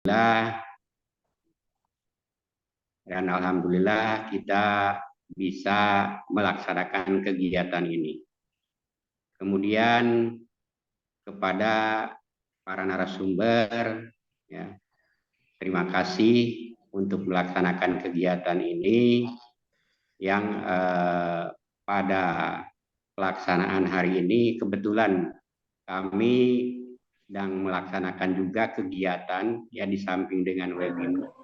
Dan alhamdulillah kita bisa melaksanakan kegiatan ini. Kemudian kepada para narasumber, ya, terima kasih untuk melaksanakan kegiatan ini yang pada pelaksanaan hari ini kebetulan kami sedang melaksanakan juga kegiatan, ya, di samping dengan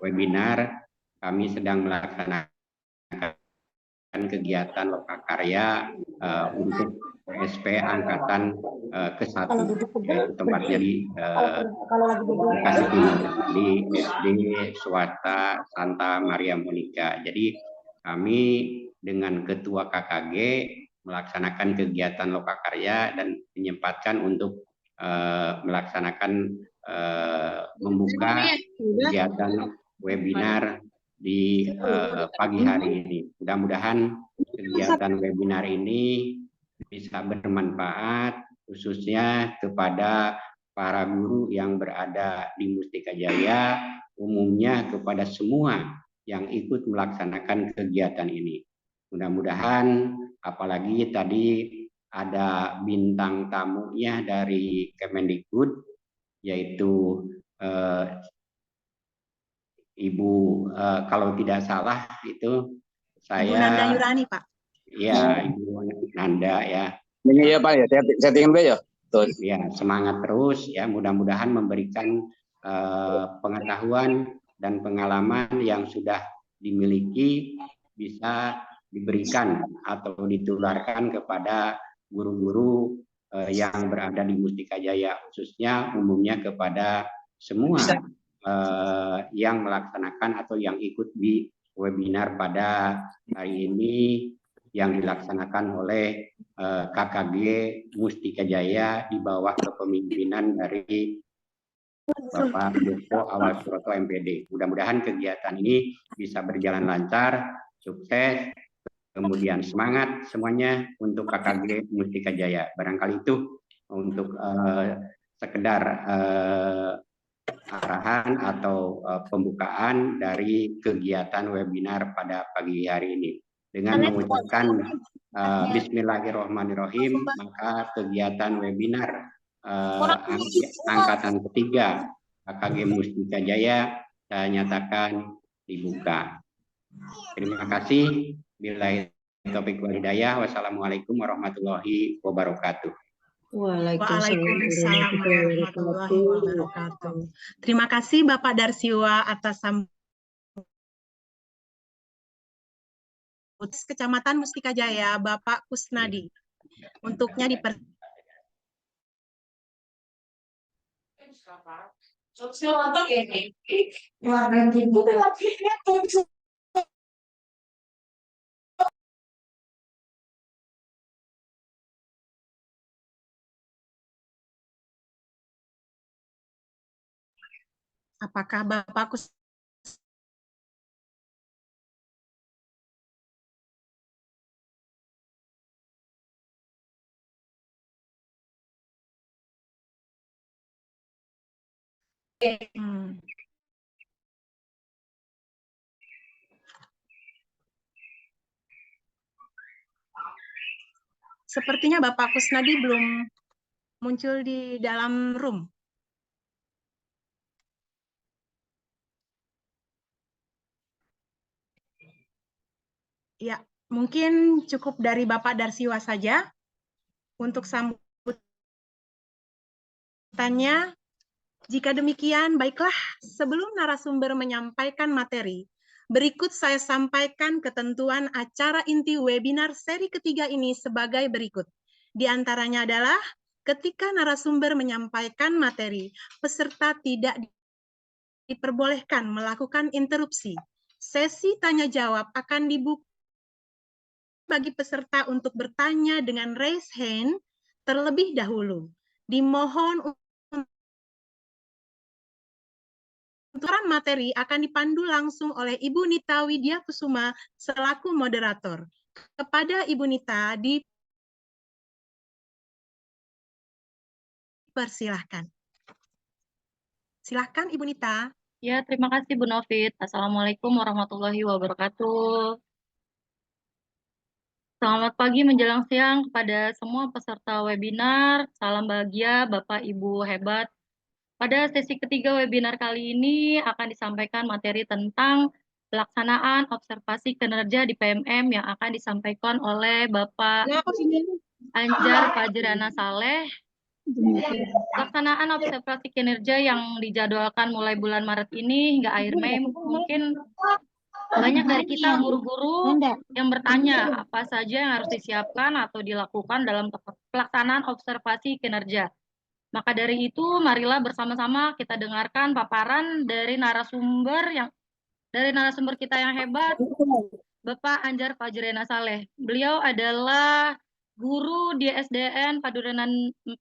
webinar, kami sedang melaksanakan kegiatan lokakarya untuk PSP angkatan ke-1, yaitu tempatnya di Bekasi Timur, di SD Swasta Santa Maria Monica. Jadi kami dengan Ketua KKG melaksanakan kegiatan lokakarya dan menyempatkan untuk melaksanakan membuka kegiatan webinar di pagi hari ini. Mudah-mudahan kegiatan webinar ini bisa bermanfaat khususnya kepada para guru yang berada di Mustika Jaya, umumnya kepada semua yang ikut melaksanakan kegiatan ini. Mudah-mudahan, apalagi tadi ada bintang tamunya dari Kemendikbud, yaitu Ibu, kalau tidak salah itu saya. Ibu Nanda Yurani, Pak. Iya, Ibu Nanda, ya. Iya Pak, ya. Saya tinggal ya. Ya, semangat terus, ya. Mudah-mudahan memberikan pengetahuan dan pengalaman yang sudah dimiliki bisa diberikan atau ditularkan kepada guru-guru yang berada di Mustika Jaya, khususnya umumnya kepada semua yang melaksanakan atau yang ikut di webinar pada hari ini yang dilaksanakan oleh KKG Mustika Jaya di bawah kepemimpinan dari Bapak Joko Awal Suroto MPD. Mudah-mudahan kegiatan ini bisa berjalan lancar, sukses, kemudian semangat semuanya untuk KKG Mustika Jaya. Barangkali itu untuk sekedar arahan atau pembukaan dari kegiatan webinar pada pagi hari ini. Dengan mengucapkan Bismillahirrahmanirrahim, maka kegiatan webinar angkatan ketiga KKG Mustika Jaya saya nyatakan dibuka. Terima kasih. Billahi taufiq wal hidayah. Wassalamualaikum warahmatullahi wabarakatuh. Waalaikumsalam warahmatullahi wabarakatuh. Terima kasih Bapak Darsiwa atas Kecamatan Mustika Jaya, Bapak Kusnadi. Untuknya apakah Bapak Kusnadi Sepertinya Bapak Kusnadi belum muncul di dalam room. Ya, mungkin cukup dari Bapak Darsiwa saja untuk sambutannya. Jika demikian, baiklah, sebelum narasumber menyampaikan materi, berikut saya sampaikan ketentuan acara inti webinar seri ketiga ini sebagai berikut. Di antaranya adalah ketika narasumber menyampaikan materi, peserta tidak diperbolehkan melakukan interupsi. Sesi tanya jawab akan dibuka bagi peserta untuk bertanya dengan raise hand terlebih dahulu. Dimohon Unturan materi akan dipandu langsung oleh Ibu Nita Widya Kusuma selaku moderator. Kepada Ibu Nita dipersilahkan. Silahkan Ibu Nita. Ya, terima kasih Bu Novit. Assalamualaikum warahmatullahi wabarakatuh. Selamat pagi menjelang siang kepada semua peserta webinar. Salam bahagia Bapak Ibu hebat. Pada sesi ketiga webinar kali ini akan disampaikan materi tentang pelaksanaan observasi kinerja di PMM yang akan disampaikan oleh Bapak Anjar Fajrana Saleh. Pelaksanaan observasi kinerja yang dijadwalkan mulai bulan Maret ini hingga akhir Mei, mungkin banyak dari kita guru-guru yang bertanya apa saja yang harus disiapkan atau dilakukan dalam pelaksanaan observasi kinerja. Maka dari itu, marilah bersama-sama kita dengarkan paparan dari narasumber kita yang hebat, Bapak Anjar Fajrena Saleh. Beliau adalah guru di SDN Padurenan 4.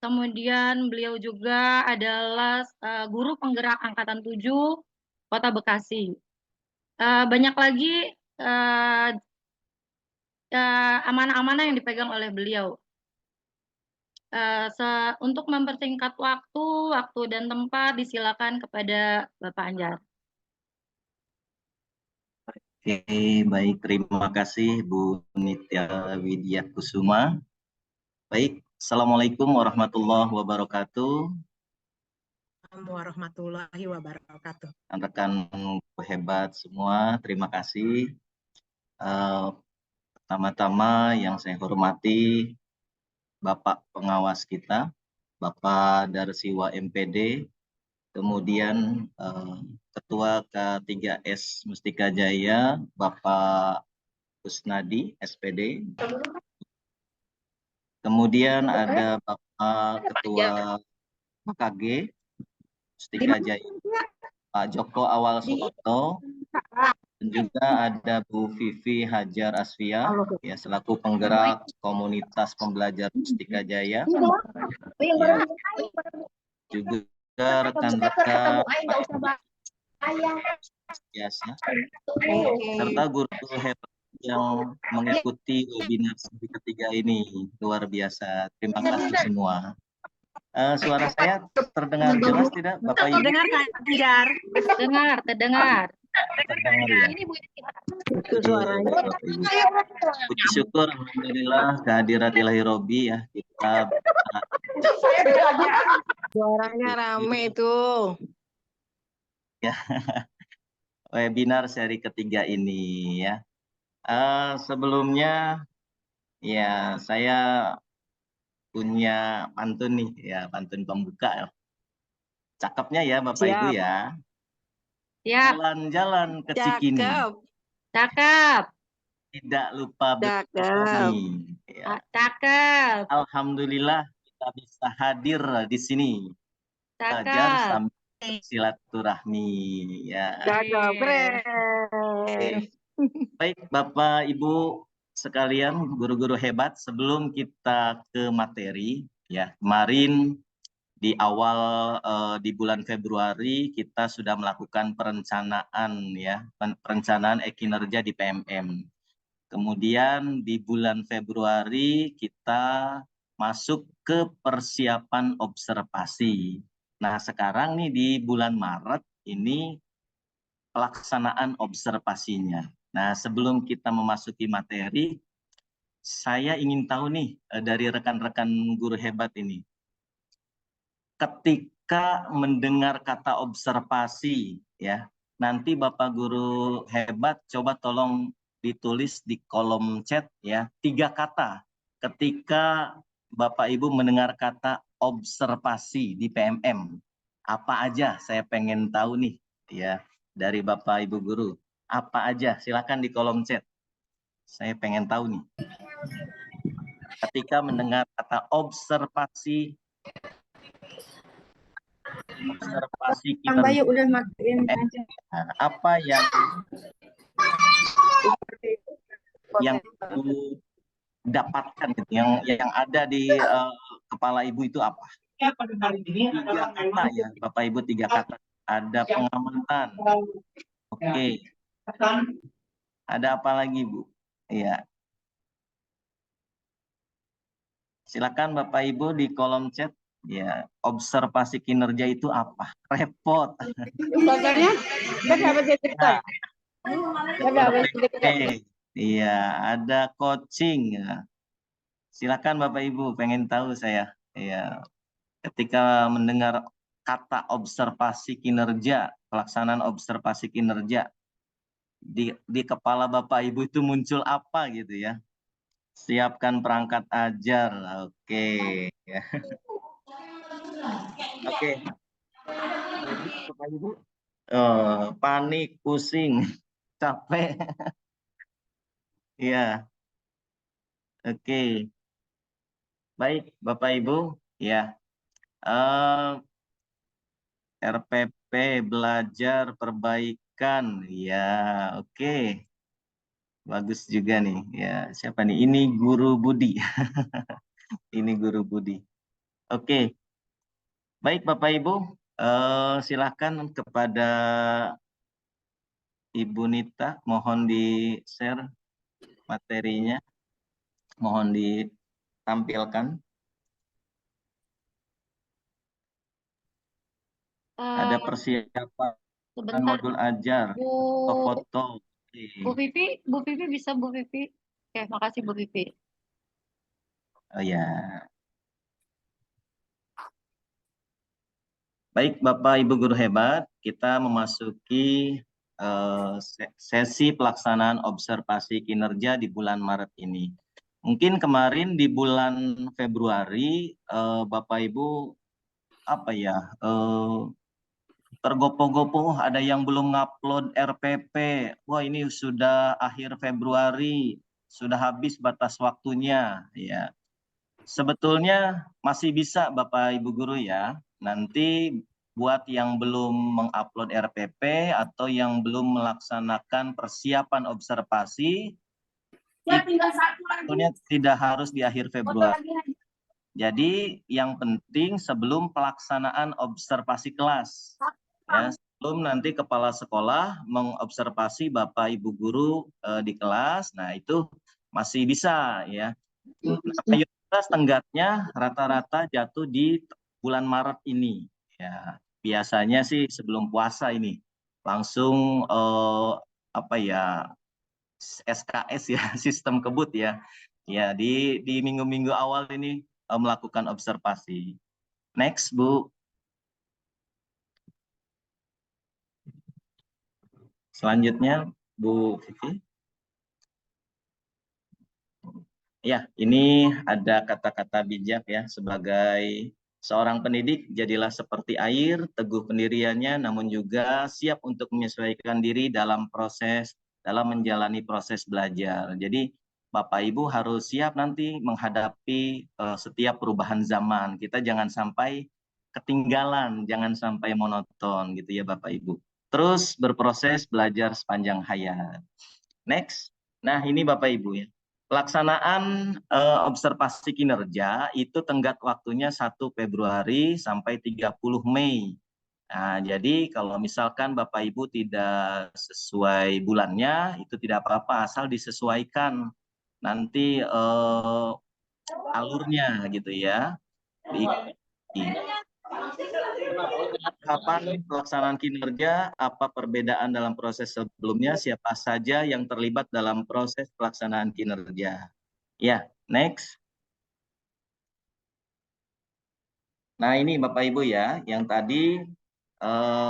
Kemudian beliau juga adalah guru penggerak angkatan 7 Kota Bekasi. Banyak lagi amanah-amanah yang dipegang oleh beliau. Untuk mempersingkat waktu dan tempat, disilakan kepada Bapak Anjar. Oke, baik. Terima kasih Bu Nitya Widya Kusuma. Baik, Assalamualaikum warahmatullahi wabarakatuh. Warahmatullahi wabarakatuh. Rekan hebat semua, terima kasih. Pertama-tama yang saya hormati Bapak pengawas kita, Bapak Darsiwa MPD, kemudian Ketua K3S Mustika Jaya, Bapak Kusnadi, SPD. Kemudian ada Bapak Ketua KKG Mustika Jaya, Pak Joko Awal Suroto, dan juga ada Bu Vivi Hajar Asfia, ya, selaku penggerak komunitas pembelajar Mustika Jaya. Ya, juga rekan-rekan biasa, serta guru-guru hebat yang mengikuti webinar sesi ketiga ini. Luar biasa. Terima kasih semua. Suara saya terdengar jelas tidak, Bapak Ibu? Terdengar, Kak Anjar? Terdengar. Terdengar ya? Itu suaranya. Puji syukur, alhamdulillah, kehadirat Ilahi Robi ya. Kita Suaranya rame itu. Ya, webinar seri ketiga ini ya. Sebelumnya ya saya punya pantun nih ya, pantun pembuka. Cakepnya ya Bapak Ibu ya. Siap. Jalan-jalan ke Cikini. Cakep. Tidak lupa Cakep. bersilaturahmi. Ya. Cakep. Alhamdulillah kita bisa hadir di sini. Belajar Cakep. sambil silaturahmi ya. Cakep. Keren. Oke. Baik Bapak Ibu sekalian, guru-guru hebat, sebelum kita ke materi ya, kemarin di awal di bulan Februari kita sudah melakukan perencanaan ya, perencanaan kinerja di PMM. Kemudian di bulan Februari kita masuk ke persiapan observasi. Nah, sekarang nih di bulan Maret ini pelaksanaan observasinya. Nah, sebelum kita memasuki materi, saya ingin tahu nih dari rekan-rekan guru hebat ini. Ketika mendengar kata observasi ya, nanti Bapak guru hebat coba tolong ditulis di kolom chat ya, 3 kata ketika Bapak Ibu mendengar kata observasi di PMM. Apa aja, saya pengen tahu nih ya dari Bapak Ibu guru. Apa aja, silakan di kolom chat. Saya pengen tahu nih. Ketika mendengar kata observasi Kang Bayu udah matiin aja. apa yang dapatkan gitu, yang ada di kepala Ibu itu apa? 3 kata ya, Bapak Ibu, 3 kata. Ada pengamatan. Oke. Ada apa lagi, Bu? Iya. Silakan Bapak Ibu di kolom chat Ya, observasi kinerja itu apa? Repot. Belajarnya kan dapat sertifikat. Kan dapat sertifikat. Iya, ada coaching. Ya. Silakan Bapak Ibu, pengen tahu saya. Ya, ketika mendengar kata observasi kinerja, pelaksanaan observasi kinerja, di kepala Bapak Ibu itu muncul apa gitu ya? Siapkan perangkat ajar. Oke. Ya. Oke. Bapak Ibu. Panik, pusing, capek. Iya. Oke. Baik, Bapak Ibu. Ya. RPP belajar perbaikan. Ya, oke. Bagus juga nih. Ya, siapa nih? Ini Guru Budi. Ini Guru Budi. Oke. Baik, Bapak Ibu. Silahkan kepada Ibu Nita, mohon di-share materinya. Mohon ditampilkan. Ada persiapan Sebentar, modul ajar, foto. Bu Vivi bisa Bu Vivi. Oke, makasih Bu Vivi. Oh ya. Baik, Bapak Ibu guru hebat, kita memasuki sesi pelaksanaan observasi kinerja di bulan Maret ini. Mungkin kemarin di bulan Februari, Bapak Ibu tergopoh-gopoh, ada yang belum ngupload RPP. Wah, ini sudah akhir Februari, sudah habis batas waktunya. Ya, sebetulnya masih bisa Bapak Ibu guru ya. Nanti buat yang belum mengupload RPP atau yang belum melaksanakan persiapan observasi, sebetulnya tidak harus di akhir Februari. Jadi yang penting sebelum pelaksanaan observasi kelas, ya, sebelum nanti kepala sekolah mengobservasi Bapak Ibu guru di kelas, nah itu masih bisa ya. Mayoritas tenggatnya rata-rata jatuh di bulan Maret ini. Ya, biasanya sih sebelum puasa ini langsung SKS ya, sistem kebut ya. Ya, di minggu-minggu awal ini melakukan observasi. Next, Bu. Selanjutnya, Bu Vivi. Ya, ini ada kata-kata bijak ya, sebagai seorang pendidik, jadilah seperti air, teguh pendiriannya, namun juga siap untuk menyesuaikan diri dalam menjalani proses belajar. Jadi, Bapak Ibu harus siap nanti menghadapi setiap perubahan zaman. Kita jangan sampai ketinggalan, jangan sampai monoton gitu ya Bapak Ibu. Terus berproses belajar sepanjang hayat. Next. Nah, ini Bapak Ibu ya. Pelaksanaan observasi kinerja itu tenggat waktunya 1 Februari sampai 30 Mei. Nah, jadi kalau misalkan Bapak Ibu tidak sesuai bulannya, itu tidak apa-apa, asal disesuaikan nanti alurnya gitu ya. Kapan pelaksanaan kinerja, apa perbedaan dalam proses sebelumnya, siapa saja yang terlibat dalam proses pelaksanaan kinerja. Ya, next. Nah, ini Bapak Ibu ya, yang tadi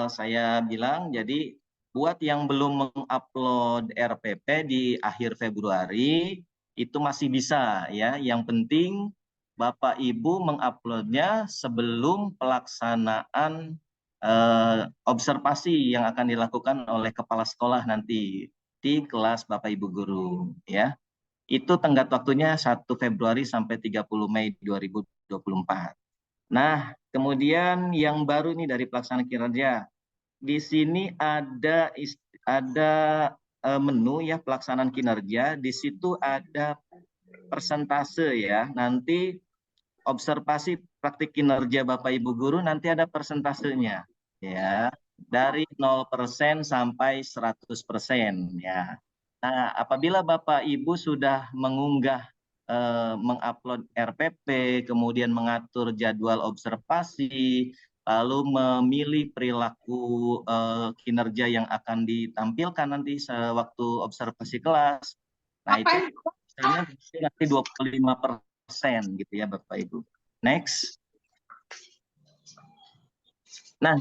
saya bilang, jadi buat yang belum mengupload RPP di akhir Februari, itu masih bisa ya. Yang penting Bapak Ibu menguploadnya sebelum pelaksanaan observasi yang akan dilakukan oleh kepala sekolah nanti di kelas Bapak Ibu guru ya. Itu tenggat waktunya 1 Februari sampai 30 Mei 2024. Nah, kemudian yang baru nih dari pelaksanaan kinerja. Di sini ada menu ya pelaksanaan kinerja, di situ ada persentase ya. Nanti observasi praktik kinerja Bapak Ibu guru nanti ada persentasenya ya. Dari 0% sampai 100% ya. Nah, apabila Bapak Ibu sudah mengunggah mengupload RPP, kemudian mengatur jadwal observasi, lalu memilih perilaku kinerja yang akan ditampilkan nanti sewaktu observasi kelas. Nah, itu misalnya nanti 25% gitu ya Bapak Ibu. Next. Nah,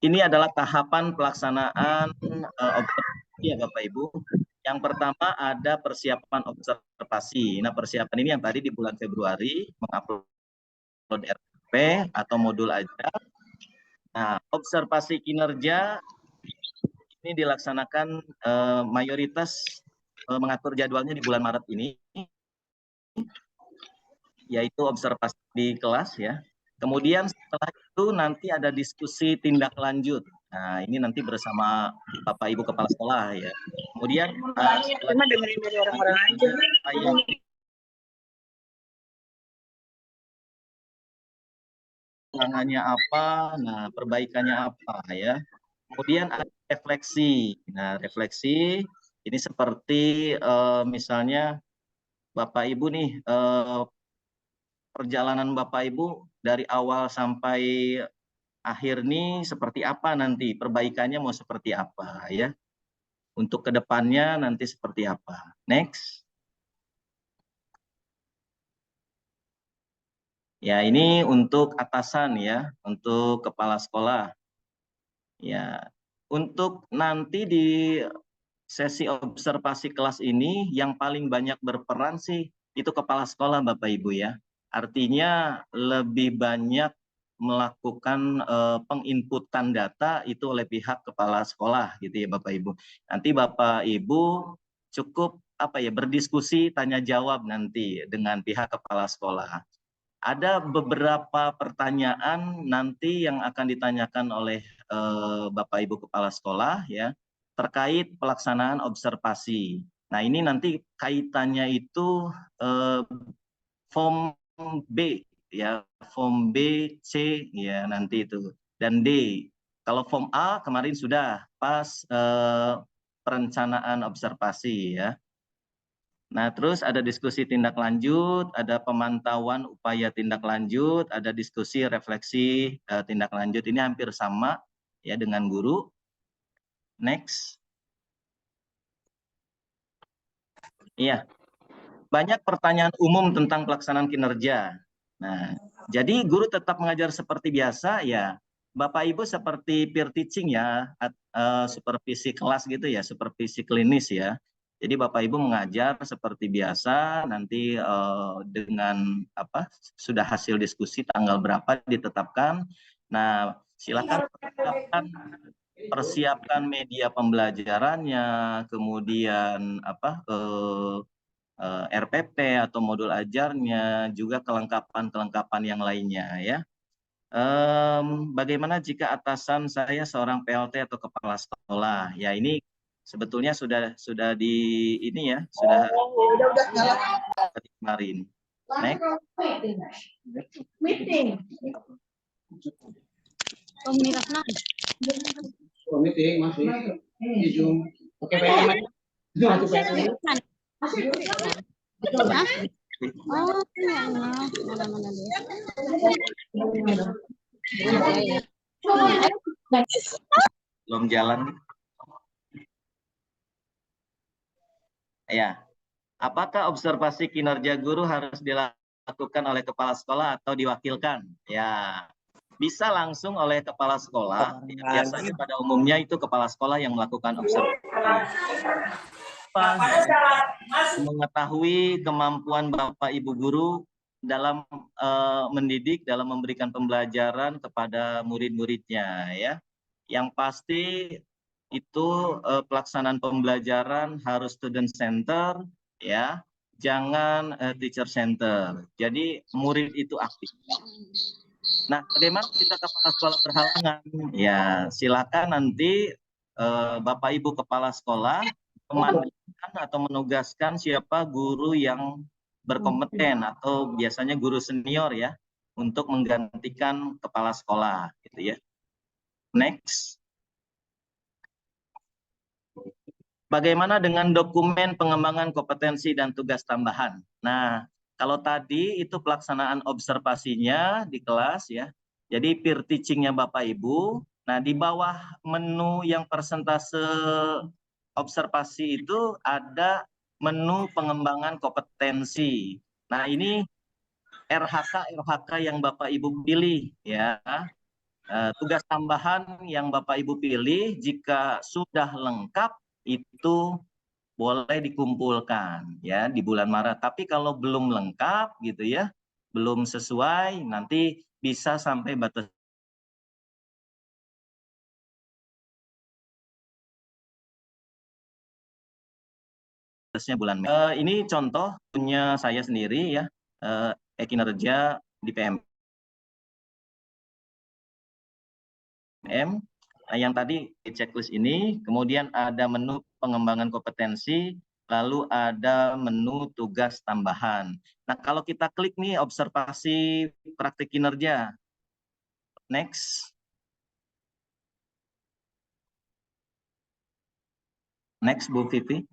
ini adalah tahapan pelaksanaan observasi ya Bapak Ibu. Yang pertama ada persiapan observasi. Nah, persiapan ini yang tadi di bulan Februari mengupload RPP atau modul aja. Nah, observasi kinerja ini dilaksanakan mayoritas mengatur jadwalnya di bulan Maret ini, yaitu observasi di kelas ya. Kemudian setelah itu nanti ada diskusi tindak lanjut. Nah, ini nanti bersama Bapak Ibu Kepala Sekolah ya. Kemudian Cuma dengerin dari orang-orang aja. Kekurangannya apa, nah perbaikannya apa ya. Kemudian ada refleksi. Nah, refleksi ini seperti misalnya Bapak Ibu nih, perjalanan Bapak Ibu dari awal sampai akhir nih seperti apa nanti, perbaikannya mau seperti apa ya. Untuk kedepannya nanti seperti apa. Next. Ya, ini untuk atasan ya, untuk kepala sekolah. Ya, untuk nanti di sesi observasi kelas ini yang paling banyak berperan sih itu kepala sekolah Bapak Ibu ya. Artinya lebih banyak melakukan penginputan data itu oleh pihak kepala sekolah gitu ya Bapak Ibu. Nanti Bapak Ibu cukup berdiskusi tanya jawab nanti dengan pihak kepala sekolah. Ada beberapa pertanyaan nanti yang akan ditanyakan oleh Bapak Ibu Kepala Sekolah ya terkait pelaksanaan observasi. Nah, ini nanti kaitannya itu form B ya, form B, C ya nanti itu dan D. Kalau form A kemarin sudah pas perencanaan observasi ya. Nah, terus ada diskusi tindak lanjut, ada pemantauan upaya tindak lanjut, ada diskusi refleksi tindak lanjut. Ini hampir sama ya dengan guru. Next. Iya. Banyak pertanyaan umum tentang pelaksanaan kinerja. Nah, jadi guru tetap mengajar seperti biasa ya. Bapak Ibu seperti peer teaching ya, supervisi kelas gitu ya, supervisi klinis ya. Jadi Bapak Ibu mengajar seperti biasa, nanti dengan sudah hasil diskusi tanggal berapa ditetapkan. Nah, silakan persiapkan media pembelajarannya, kemudian RPP atau modul ajarnya, juga kelengkapan yang lainnya ya. Bagaimana jika atasan saya seorang PLT atau kepala sekolah? Ya, ini sebetulnya sudah di ini ya, sudah kemarin. Next. Meeting. Meeting masih di Zoom. Oke, baik. Belum jalan. Ya. Apakah observasi kinerja guru harus dilakukan oleh kepala sekolah atau diwakilkan? Ya. Bisa langsung oleh kepala sekolah. Biasanya pada umumnya itu kepala sekolah yang melakukan observasi. Mengetahui kemampuan Bapak Ibu guru dalam mendidik, dalam memberikan pembelajaran kepada murid-muridnya ya. Yang pasti itu pelaksanaan pembelajaran harus student center ya, jangan teacher center. Jadi murid itu aktif. Nah, bagaimana kita kepala sekolah berhalangan? Ya, silakan nanti Bapak Ibu kepala sekolah memanggilkan atau menugaskan siapa guru yang berkompeten atau biasanya guru senior ya untuk menggantikan kepala sekolah gitu ya. Next. Bagaimana dengan dokumen pengembangan kompetensi dan tugas tambahan? Nah, Kalau tadi itu pelaksanaan observasinya di kelas ya. Jadi peer teaching-nya Bapak Ibu. Nah, di bawah menu yang persentase observasi itu ada menu pengembangan kompetensi. Nah, ini RHK yang Bapak Ibu pilih ya. Tugas tambahan yang Bapak Ibu pilih jika sudah lengkap itu boleh dikumpulkan ya di bulan Maret. Tapi kalau belum lengkap gitu ya, belum sesuai, nanti bisa sampai batasnya bulan Mei. Ini contoh punya saya sendiri ya, kinerja di PMM. Yang tadi di checklist ini, kemudian ada menu pengembangan kompetensi, lalu ada menu tugas tambahan. Nah, kalau kita klik nih observasi praktik kinerja. Next. Next, Bu Vivi.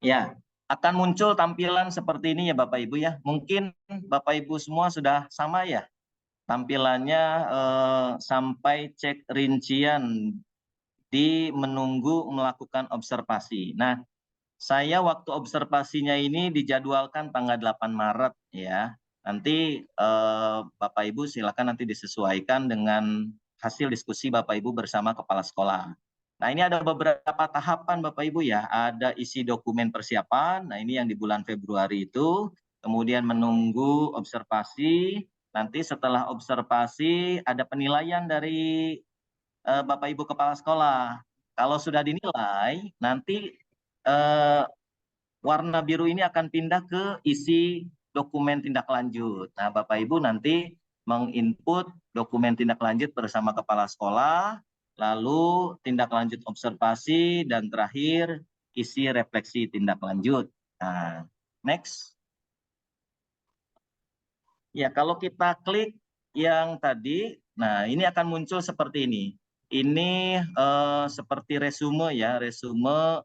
Ya, akan muncul tampilan seperti ini ya Bapak Ibu ya. Mungkin Bapak Ibu semua sudah sama ya. Tampilannya sampai cek rincian di menunggu melakukan observasi. Nah, saya waktu observasinya ini dijadwalkan tanggal 8 Maret ya. Nanti Bapak Ibu silakan nanti disesuaikan dengan hasil diskusi Bapak Ibu bersama kepala sekolah. Nah, ini ada beberapa tahapan Bapak Ibu ya. Ada isi dokumen persiapan. Nah, ini yang di bulan Februari itu. Kemudian menunggu observasi. Nanti setelah observasi ada penilaian dari Bapak Ibu kepala sekolah. Kalau sudah dinilai, nanti warna biru ini akan pindah ke isi dokumen tindak lanjut. Nah, Bapak Ibu nanti menginput dokumen tindak lanjut bersama kepala sekolah, lalu tindak lanjut observasi, dan terakhir isi refleksi tindak lanjut. Nah, next. Ya, kalau kita klik yang tadi, nah ini akan muncul seperti ini. Ini seperti resume ya, resume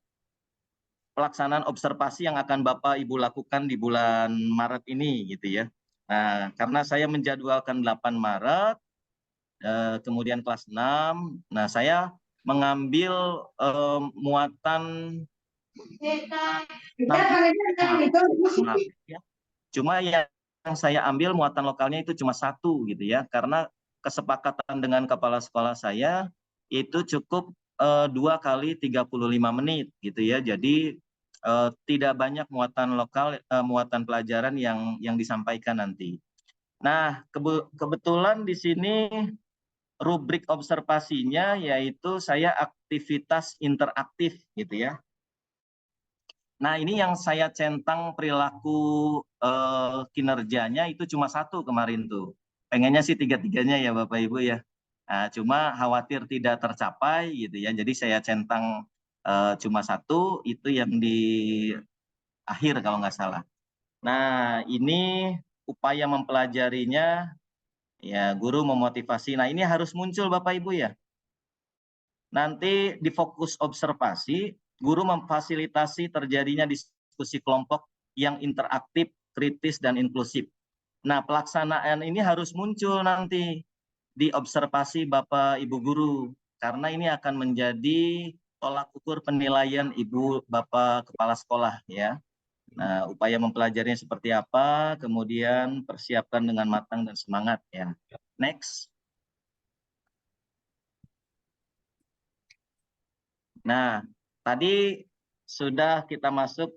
pelaksanaan observasi yang akan Bapak Ibu lakukan di bulan Maret ini gitu ya. Nah, karena saya menjadwalkan 8 Maret, kemudian kelas 6, nah saya mengambil muatan cuma yang saya ambil muatan lokalnya itu cuma 1 gitu ya, karena kesepakatan dengan kepala sekolah saya itu cukup 2 kali 35 menit gitu ya. Jadi tidak banyak muatan lokal, muatan pelajaran yang disampaikan nanti. Nah, kebetulan di sini rubrik observasinya yaitu saya aktivitas interaktif gitu ya. Nah, ini yang saya centang perilaku kinerjanya itu cuma 1 kemarin tuh. Pengennya sih 3-3-nya ya Bapak Ibu ya. Nah, cuma khawatir tidak tercapai gitu ya. Jadi saya centang cuma 1, itu yang di akhir kalau nggak salah. Nah, ini upaya mempelajarinya ya, guru memotivasi. Nah, ini harus muncul Bapak Ibu ya. Nanti di fokus observasi, guru memfasilitasi terjadinya diskusi kelompok yang interaktif, kritis, dan inklusif. Nah, pelaksanaan ini harus muncul nanti di observasi Bapak Ibu guru, karena ini akan menjadi tolak ukur penilaian Ibu Bapak Kepala Sekolah ya. Nah, upaya mempelajarinya seperti apa, kemudian persiapkan dengan matang dan semangat ya. Next. Nah, tadi sudah kita masuk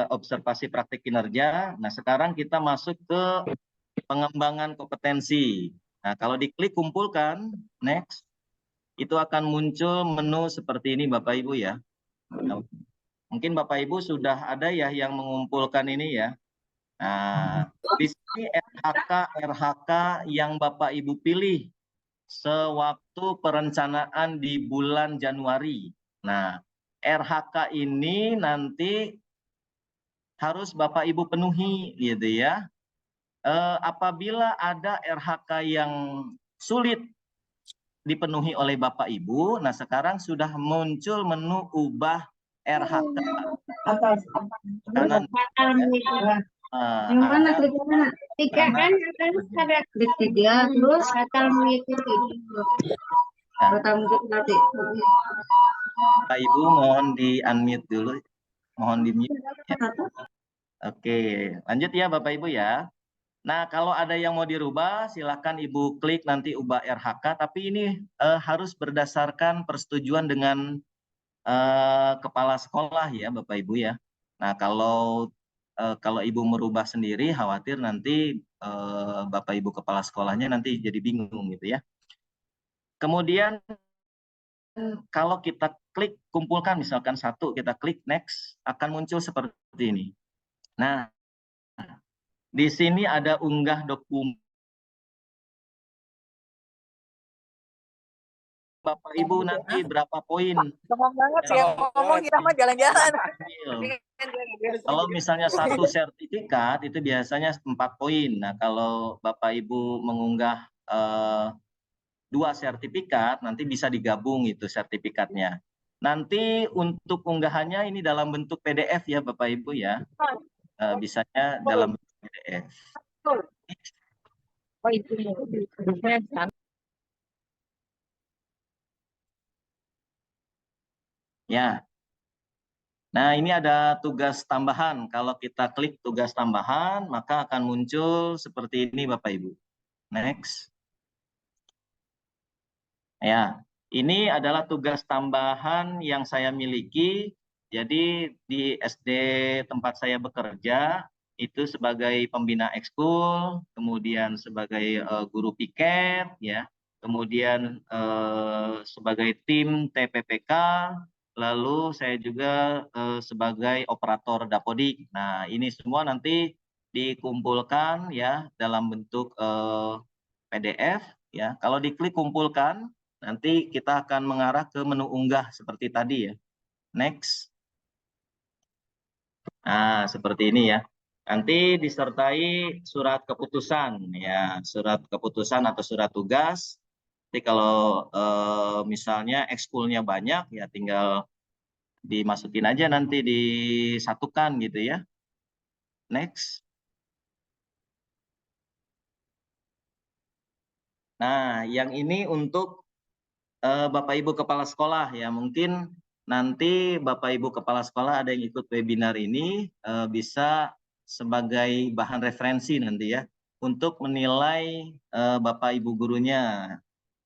observasi praktik kinerja. Nah, sekarang kita masuk ke pengembangan kompetensi. Nah, kalau diklik kumpulkan, next, itu akan muncul menu seperti ini Bapak Ibu ya. Nah, mungkin Bapak Ibu sudah ada ya yang mengumpulkan ini ya. Nah, di sini RHK yang Bapak Ibu pilih sewaktu perencanaan di bulan Januari. Nah, RHK ini nanti harus Bapak Ibu penuhi gitu ya. Apabila ada RHK yang sulit dipenuhi oleh Bapak Ibu, nah sekarang sudah muncul menu ubah RHK Atas. Kanan. Yang mana klik yang mana? Tiga kan ada klik tiga terus batal mengikuti. Batal mengikuti nanti. Pak Ibu mohon di unmute dulu. Mohon di mute. Ya. Oke, lanjut ya Bapak Ibu ya. Nah, kalau ada yang mau dirubah, silakan Ibu klik nanti ubah RHK. Tapi ini harus berdasarkan persetujuan dengan kepala sekolah ya Bapak Ibu ya. Nah, kalau Ibu merubah sendiri, khawatir nanti Bapak Ibu kepala sekolahnya nanti jadi bingung gitu ya. Kemudian kalau kita klik kumpulkan, misalkan satu, kita klik next, akan muncul seperti ini. Nah, di sini ada unggah dokumen. Bapak Ibu nanti berapa poin? Ngomong banget sih, ngomong kita mah jalan-jalan. Kalau misalnya satu sertifikat itu biasanya 4 poin. Nah, kalau Bapak Ibu mengunggah 2 sertifikat, nanti bisa digabung itu sertifikatnya. Nanti untuk unggahannya ini dalam bentuk PDF ya Bapak Ibu ya. Bisanya dalam bentuk PDF. Ya. Nah, ini ada tugas tambahan. Kalau kita klik tugas tambahan, maka akan muncul seperti ini Bapak Ibu. Next. Ya, ini adalah tugas tambahan yang saya miliki. Jadi di SD tempat saya bekerja itu sebagai pembina ekskul, kemudian sebagai guru piket, ya, kemudian sebagai tim TPPK, lalu saya juga sebagai operator dapodik. Nah, ini semua nanti dikumpulkan ya dalam bentuk PDF, ya. Kalau diklik kumpulkan, nanti kita akan mengarah ke menu unggah seperti tadi ya. Next. Nah, seperti ini ya. Nanti disertai surat keputusan ya, surat keputusan atau surat tugas. Jadi kalau misalnya ekskulnya banyak ya tinggal dimasukin aja nanti disatukan gitu ya. Next. Nah, yang ini untuk Bapak Ibu Kepala Sekolah ya, mungkin nanti Bapak Ibu Kepala Sekolah ada yang ikut webinar ini bisa sebagai bahan referensi nanti ya untuk menilai Bapak Ibu gurunya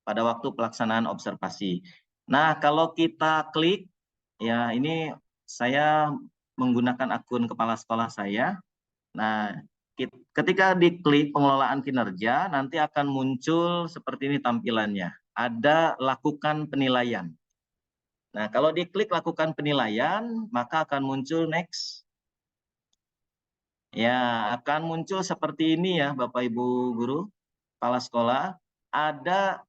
pada waktu pelaksanaan observasi. Nah, kalau kita klik ya, ini saya menggunakan akun kepala sekolah saya. Nah, ketika diklik pengelolaan kinerja, nanti akan muncul seperti ini tampilannya. Ada lakukan penilaian. Nah, kalau diklik lakukan penilaian, maka akan muncul next. Ya, akan muncul seperti ini ya, Bapak Ibu guru, kepala sekolah. Ada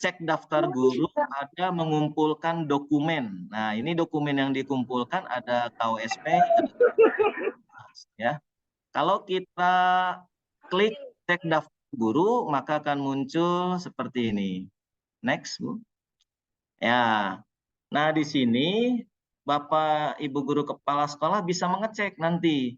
cek daftar guru, ada mengumpulkan dokumen. Nah, ini dokumen yang dikumpulkan ada KOSP, ya. Kalau kita klik cek daftar guru, maka akan muncul seperti ini. Next, Bu. Ya. Nah, di sini Bapak Ibu guru kepala sekolah bisa mengecek nanti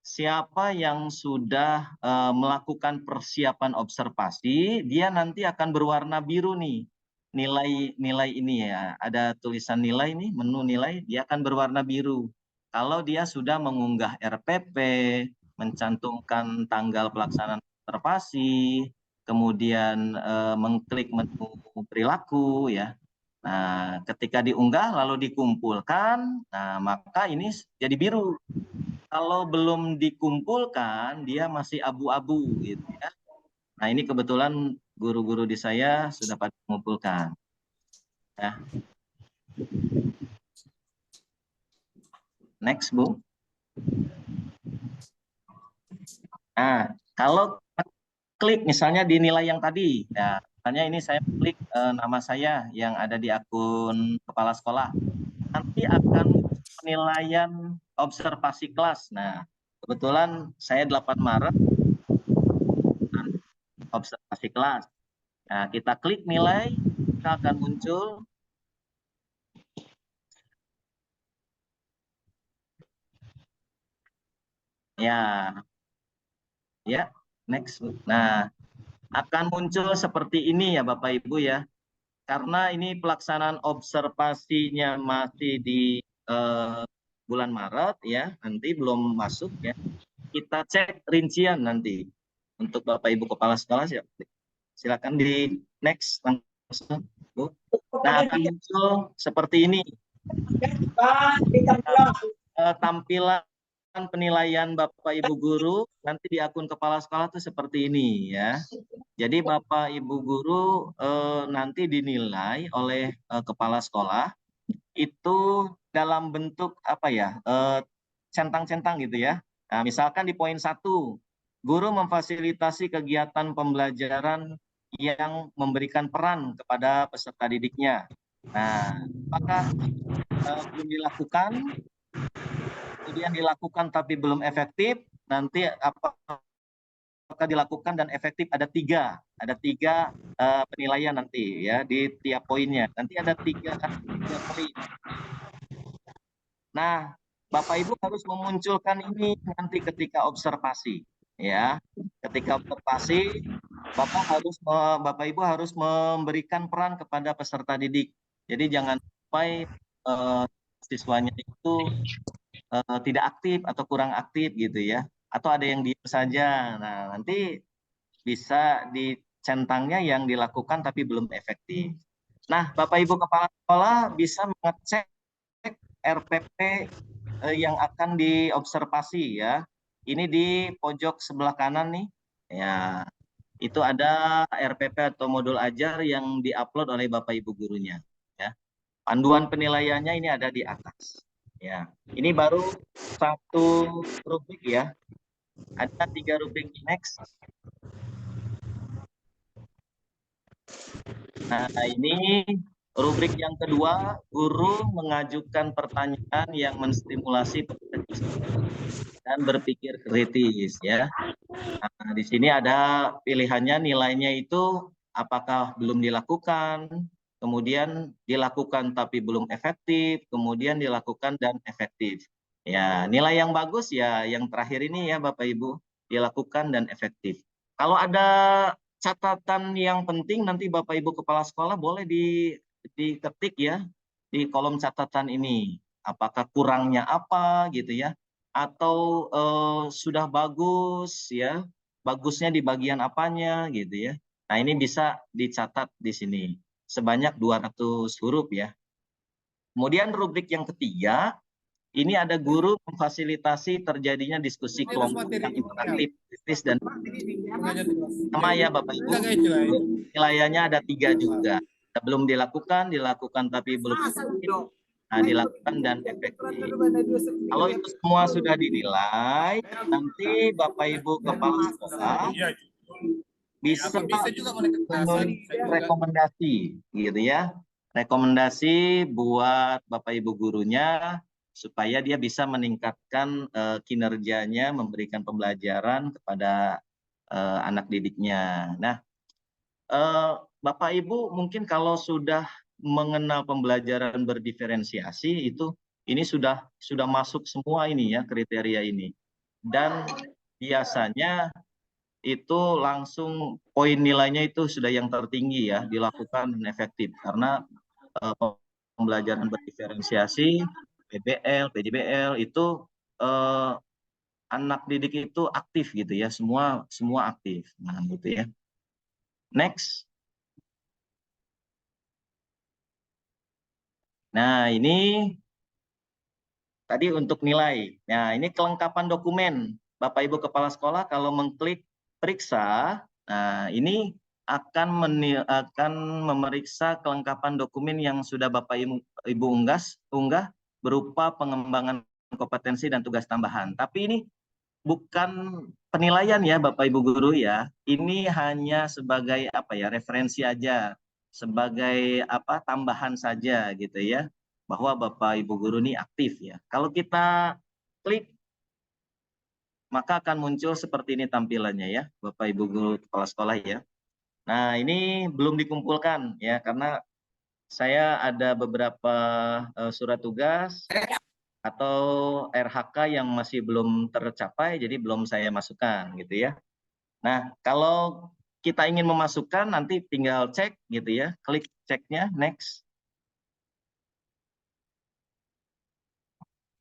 siapa yang sudah melakukan persiapan observasi, dia nanti akan berwarna biru nih. Nilai ini ya, ada tulisan nilai nih, menu nilai, dia akan berwarna biru. Kalau dia sudah mengunggah RPP, mencantumkan tanggal pelaksanaan observasi, kemudian mengklik menu perilaku ya. Nah, ketika diunggah lalu dikumpulkan, nah maka ini jadi biru. Kalau belum dikumpulkan, dia masih abu-abu gitu ya. Nah, ini kebetulan guru-guru di saya sudah pada mengumpulkan. Ya. Next, Bu. Nah, kalau klik misalnya di nilai yang tadi, ya, misalnya ini saya klik nama saya yang ada di akun kepala sekolah, nanti akan penilaian observasi kelas. Nah, kebetulan saya 8 Maret observasi kelas. Nah, kita klik nilai, kita akan muncul Ya, ya, next. Nah, akan muncul seperti ini ya Bapak Ibu ya. Karena ini pelaksanaan observasinya masih di bulan Maret ya, nanti belum masuk ya. Kita cek rincian nanti untuk Bapak Ibu Kepala Sekolah. Silakan di next langsung, Bu. Nah, akan muncul seperti ini. Tampilan penilaian Bapak Ibu guru nanti di akun kepala sekolah itu seperti ini ya. Jadi Bapak Ibu guru nanti dinilai oleh kepala sekolah itu dalam bentuk apa ya, centang-centang gitu ya. Nah, misalkan di poin 1, guru memfasilitasi kegiatan pembelajaran yang memberikan peran kepada peserta didiknya. Nah, apakah belum dilakukan, kemudian dilakukan tapi belum efektif, nanti apakah dilakukan dan efektif, ada tiga penilaian nanti ya di tiap poinnya. Nanti ada tiga poin. Nah, Bapak Ibu harus memunculkan ini nanti ketika observasi ya. Ketika observasi, Bapak Ibu harus memberikan peran kepada peserta didik. Jadi jangan sampai siswanya itu tidak aktif atau kurang aktif gitu ya, atau ada yang diam saja. Nah, nanti bisa dicentangnya yang dilakukan tapi belum efektif. Nah, Bapak Ibu Kepala Sekolah bisa mengecek RPP yang akan diobservasi ya. Ini di pojok sebelah kanan nih. Ya, itu ada RPP atau modul ajar yang diupload oleh Bapak Ibu gurunya ya. Panduan penilaiannya ini ada di atas. Ya, ini baru satu rubrik ya. Ada 3 rubrik next. Nah, ini rubrik yang kedua, guru mengajukan pertanyaan yang menstimulasi dan berpikir kritis ya. Nah, di sini ada pilihannya, nilainya itu apakah belum dilakukan, kemudian dilakukan tapi belum efektif, kemudian dilakukan dan efektif. Ya, nilai yang bagus ya yang terakhir ini ya Bapak Ibu, dilakukan dan efektif. Kalau ada catatan yang penting nanti Bapak Ibu Kepala Sekolah boleh diketik ya di kolom catatan ini. Apakah kurangnya apa gitu ya, atau sudah bagus ya, bagusnya di bagian apanya gitu ya. Nah, ini bisa dicatat di sini sebanyak 200 huruf ya. Kemudian rubrik yang ketiga, ini ada guru memfasilitasi terjadinya diskusi kelompok yang interaktif, kritis, dan sama ya Bapak Ibu. Nilainya ada 3 juga. Belum dilakukan tapi belum efektif. Nah, dilakukan dan efektif. Kalau itu semua sudah dinilai, nanti Bapak Ibu Kepala Sekolah bisa menulis rekomendasi gitu ya. Rekomendasi buat Bapak Ibu gurunya supaya dia bisa meningkatkan kinerjanya memberikan pembelajaran kepada anak didiknya. Nah, Bapak Ibu mungkin kalau sudah mengenal pembelajaran berdiferensiasi itu ini sudah masuk semua ini ya kriteria ini. Dan biasanya itu langsung poin nilainya itu sudah yang tertinggi ya, dilakukan dan efektif karena pembelajaran berdiferensiasi PBL, PJBL itu anak didik itu aktif gitu ya, semua aktif. Nah, gitu ya. Next. Nah, ini tadi untuk nilai. Nah, ini kelengkapan dokumen. Bapak Ibu Kepala Sekolah kalau mengklik periksa, nah ini akan memeriksa kelengkapan dokumen yang sudah Bapak Ibu unggah berupa pengembangan kompetensi dan tugas tambahan. Tapi ini bukan penilaian ya Bapak Ibu guru ya. Ini hanya sebagai apa ya, referensi aja, sebagai apa, tambahan saja gitu ya, bahwa Bapak Ibu guru ini aktif ya. Kalau kita klik maka akan muncul seperti ini tampilannya ya Bapak Ibu guru kepala sekolah ya. Nah, ini belum dikumpulkan ya karena saya ada beberapa surat tugas atau RHK yang masih belum tercapai, jadi belum saya masukkan gitu ya. Nah, kalau kita ingin memasukkan, nanti tinggal cek gitu ya, klik ceknya, next.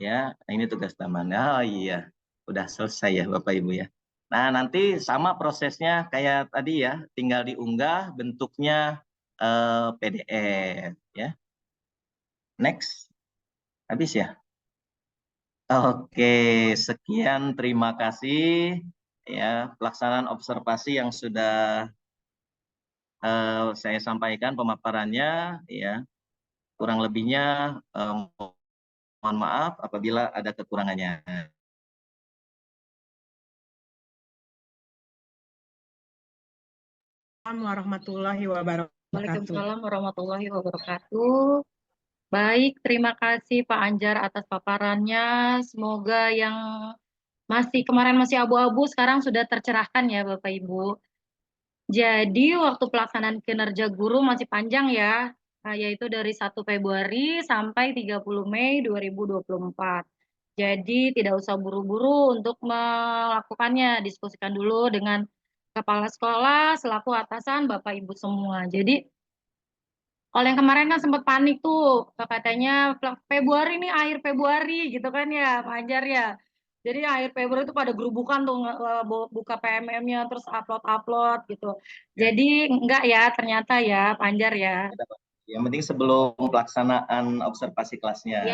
Ya, ini tugas taman. Oh iya, udah selesai ya Bapak Ibu ya. Nah, nanti sama prosesnya kayak tadi ya, tinggal diunggah bentuknya PDF ya. Next. Habis ya? Oke, sekian terima kasih ya pelaksanaan observasi yang sudah saya sampaikan pemaparannya ya. Kurang lebihnya mohon maaf apabila ada kekurangannya. Assalamualaikum warahmatullahi wabarakatuh. Waalaikumsalam warahmatullahi wabarakatuh. Baik, terima kasih Pak Anjar atas paparannya. Semoga yang kemarin masih abu-abu sekarang sudah tercerahkan ya Bapak Ibu. Jadi waktu pelaksanaan kinerja guru masih panjang ya, yaitu dari 1 Februari sampai 30 Mei 2024. Jadi tidak usah buru-buru untuk melakukannya, diskusikan dulu dengan kepala sekolah selaku atasan Bapak Ibu semua. Jadi kalau yang kemarin kan sempat panik tuh, katanya Februari nih, akhir Februari gitu kan ya, Pak Anjar ya. Jadi akhir Februari itu pada gerubukan tuh buka PMM-nya terus upload gitu. Jadi enggak ya ternyata ya, Pak Anjar ya. Yang penting sebelum pelaksanaan observasi kelasnya.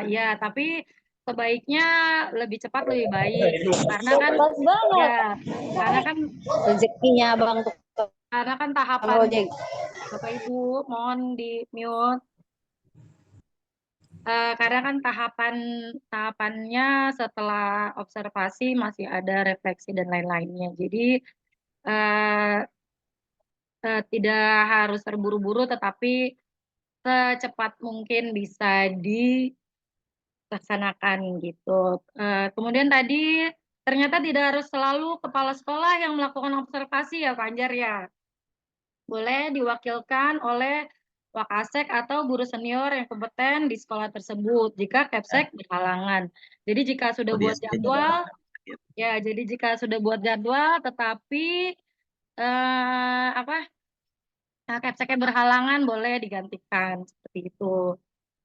Ya, tapi sebaiknya lebih cepat lebih baik. Karena kan karena kan rezekinya Bang karena kan tahapan Bapak Ibu mohon di mute. Karena kan tahapannya setelah observasi masih ada refleksi dan lain-lainnya. Jadi tidak harus terburu-buru, tetapi secepat mungkin bisa dilaksanakan gitu. Kemudian tadi ternyata tidak harus selalu kepala sekolah yang melakukan observasi ya Pak Anjar ya. Boleh diwakilkan oleh Wakasek atau guru senior yang kompeten di sekolah tersebut jika Kepsek berhalangan. Jadi jika sudah buat jadwal, tetapi Kepseknya berhalangan boleh digantikan seperti itu.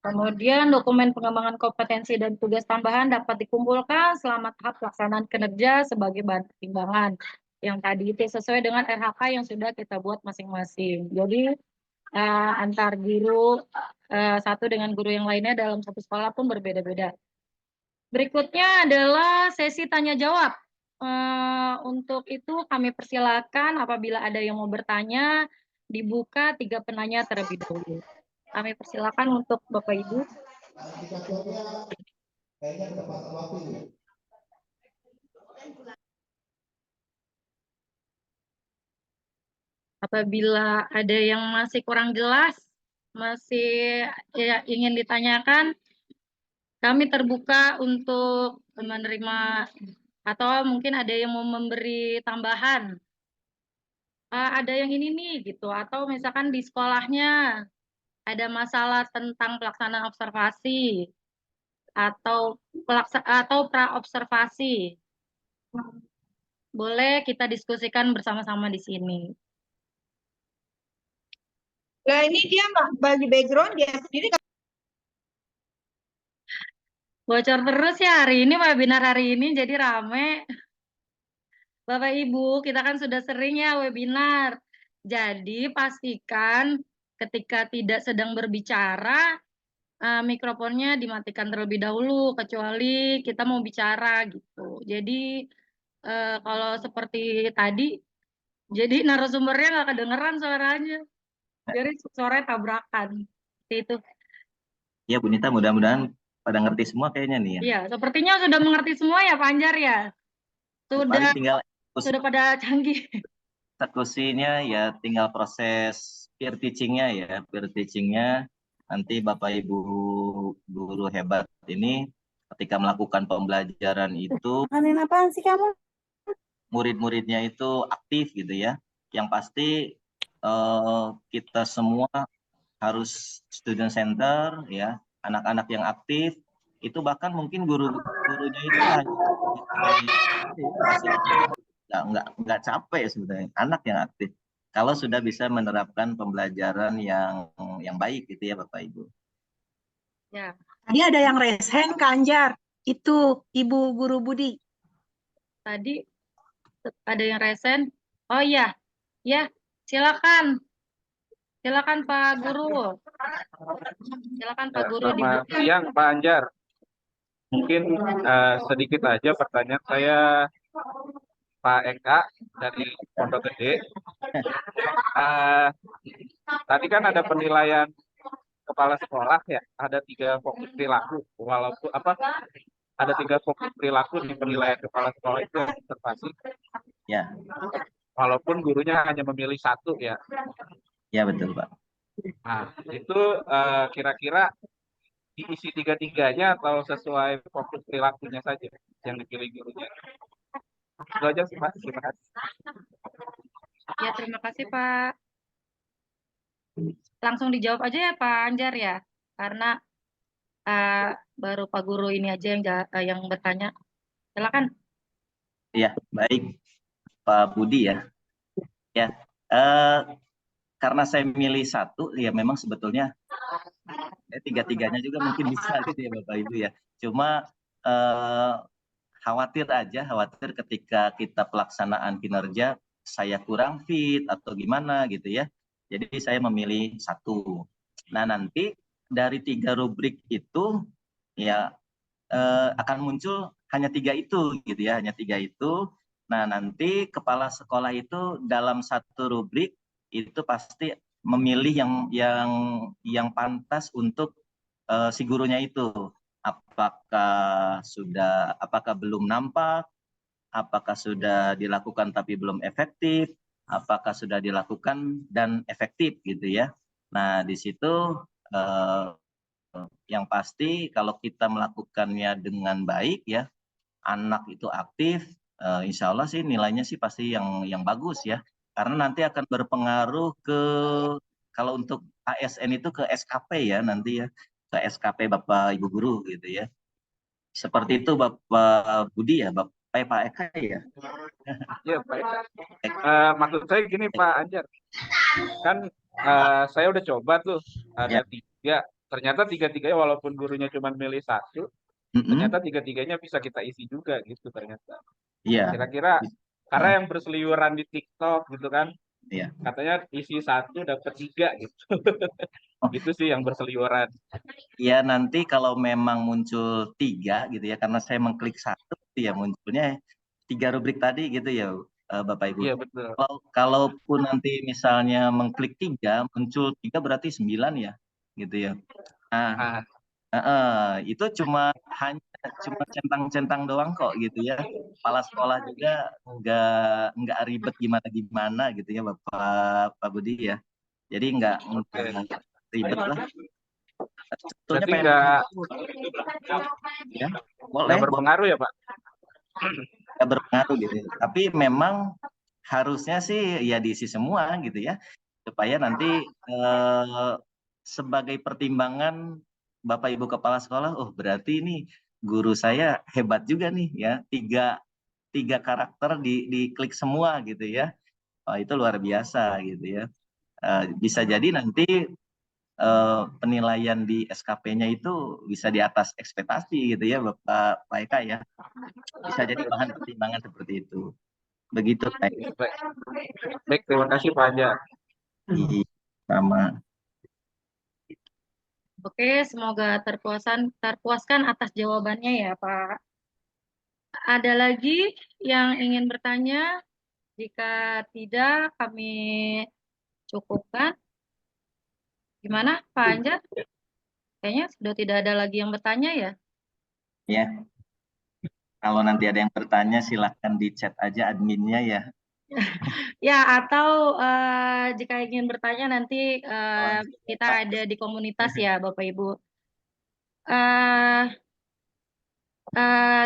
Kemudian dokumen pengembangan kompetensi dan tugas tambahan dapat dikumpulkan selama tahap pelaksanaan kinerja sebagai bahan pertimbangan. Yang tadi itu sesuai dengan RHK yang sudah kita buat masing-masing. Jadi antar guru satu dengan guru yang lainnya dalam satu sekolah pun berbeda-beda. Berikutnya adalah sesi tanya jawab. Untuk itu kami persilakan apabila ada yang mau bertanya, dibuka 3 penanya terlebih dahulu. Kami persilakan untuk Bapak Ibu. Apabila ada yang masih kurang jelas, masih ingin ditanyakan, kami terbuka untuk menerima atau mungkin ada yang mau memberi tambahan. Ada yang ini nih gitu, atau misalkan di sekolahnya ada masalah tentang pelaksanaan observasi atau pra-observasi. Boleh kita diskusikan bersama-sama di sini. Nah, ini dia bagi background dia sendiri. Bocor terus ya hari ini, webinar hari ini jadi rame. Bapak Ibu, kita kan sudah sering ya webinar. Jadi pastikan ketika tidak sedang berbicara, mikrofonnya dimatikan terlebih dahulu, kecuali kita mau bicara gitu. Jadi kalau seperti tadi, jadi narasumbernya nggak kedengeran suaranya. Jadi suaranya tabrakan. Seperti itu. Ya Bu Nita, mudah-mudahan pada ngerti semua kayaknya nih ya. Iya, sepertinya sudah mengerti semua ya Pak Anjar ya. Sudah pada canggih. Eksekusinya ya tinggal proses peer teaching-nya ya, peer teaching-nya nanti Bapak Ibu guru hebat ini ketika melakukan pembelajaran itu apaan sih kamu? Murid-muridnya itu aktif gitu ya. Yang pasti kita semua harus student center ya, anak-anak yang aktif itu bahkan mungkin gurunya itu hanya nggak capek sebenarnya, anak yang aktif kalau sudah bisa menerapkan pembelajaran yang baik gitu ya Bapak Ibu. Ya, Tadi ada yang raise hand, Kak Anjar. Itu Ibu Guru Budi. tadi ada yang resen. Oh iya, ya, silakan. Silakan Pak Guru. Silakan Pak Guru Selamat dibuka. siang Pak Anjar. Mungkin sedikit aja pertanyaan saya, Pak Eka dari Pondok Gede. Tadi kan ada penilaian kepala sekolah ya, ada 3 fokus perilaku. Walaupun ada 3 fokus perilaku di penilaian kepala sekolah itu yang observasi. Ya. Walaupun gurunya hanya memilih 1 ya. Ya betul Pak. Nah, itu kira-kira diisi 3-3-nya atau sesuai fokus perilakunya saja yang dipilih gurunya? Itu aja sih Mas, terima kasih. Ya, terima kasih Pak. Langsung dijawab aja ya Pak Anjar ya, karena baru Pak Guru ini aja yang bertanya. Silakan. Ya, baik Pak Budi ya. Ya, karena saya milih 1, ya memang sebetulnya 3-3-nya juga mungkin bisa gitu ya Bapak Ibu ya. Cuma khawatir ketika kita pelaksanaan kinerja saya kurang fit atau gimana gitu ya. Jadi saya memilih 1. Nah nanti dari 3 rubrik itu ya akan muncul hanya 3 itu gitu ya, hanya 3 itu. Nah nanti kepala sekolah itu dalam 1 rubrik itu pasti memilih yang pantas untuk si gurunya itu. Apakah belum nampak, apakah sudah dilakukan tapi belum efektif, apakah sudah dilakukan dan efektif gitu ya. Nah di situ yang pasti kalau kita melakukannya dengan baik ya, anak itu aktif, insya Allah sih nilainya sih pasti yang bagus ya. Karena nanti akan berpengaruh kalau untuk ASN itu ke SKP ya nanti ya, ke SKP Bapak Ibu Guru gitu ya. Seperti itu Bapak Budi ya, Pak Eka ya. Iya Pak Eka. Maksud saya gini Pak Anjar, kan saya udah coba tuh ada 3, ternyata 3-3-nya walaupun gurunya cuma milih 1, ternyata 3-3-nya bisa kita isi juga gitu ternyata. Iya. Kira-kira karena yang berseliweran di TikTok gitu kan, iya. Katanya isi 1 dapat 3 gitu. Itu sih yang berseliweran. Ya nanti kalau memang muncul 3 gitu ya, karena saya mengklik 1 ya munculnya 3 rubrik tadi gitu ya Bapak Ibu. Iya betul. Kalaupun nanti misalnya mengklik 3 muncul 3 berarti 9 ya gitu ya. Nah, itu cuma centang-centang doang kok gitu ya. Kepala sekolah juga nggak ribet gimana gitu ya Pak Budi ya. Jadi nggak ribet lah. Sebetulnya nggak berpengaruh ya Pak? Nggak berpengaruh gitu. Tapi memang harusnya sih ya diisi semua gitu ya, supaya nanti sebagai pertimbangan Bapak Ibu Kepala Sekolah, oh berarti ini guru saya hebat juga nih ya, 3 karakter diklik semua gitu ya. Oh, itu luar biasa gitu ya. Bisa jadi nanti penilaian di SKP-nya itu bisa di atas ekspektasi gitu ya Pak Eka ya. Bisa jadi bahan pertimbangan seperti itu. Begitu Pak. Baik, terima kasih Pak Anjar. Sama. Oke, semoga terpuaskan atas jawabannya ya Pak. Ada lagi yang ingin bertanya? Jika tidak, kami cukupkan. Gimana Pak Anjar? Kayaknya sudah tidak ada lagi yang bertanya ya? Ya. Kalau nanti ada yang bertanya silahkan di chat aja adminnya ya. Ya, atau jika ingin bertanya nanti kita ada di komunitas ya Bapak Ibu.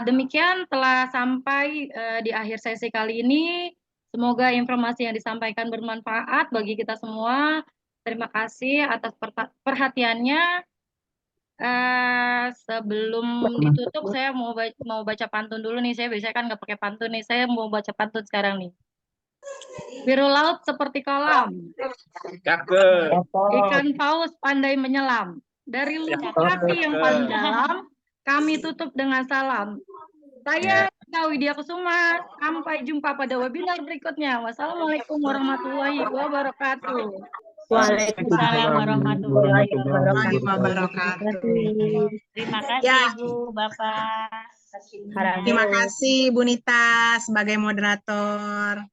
Demikian telah sampai di akhir sesi kali ini. Semoga informasi yang disampaikan bermanfaat bagi kita semua. Terima kasih atas perhatiannya. Sebelum ditutup saya mau baca pantun dulu nih. Saya biasanya kan nggak pakai pantun nih. Saya mau baca pantun sekarang nih. Biru laut seperti kolam, ikan paus pandai menyelam. Dari lubuk hati yang paling dalam, kami tutup dengan salam. Saya Widya Kusuma. Sampai jumpa pada webinar berikutnya. Wassalamualaikum warahmatullahi wabarakatuh. Waalaikumsalam warahmatullahi wabarakatuh. Terima kasih Ya. Ibu, Bapak. Terima kasih Bu Nita sebagai moderator.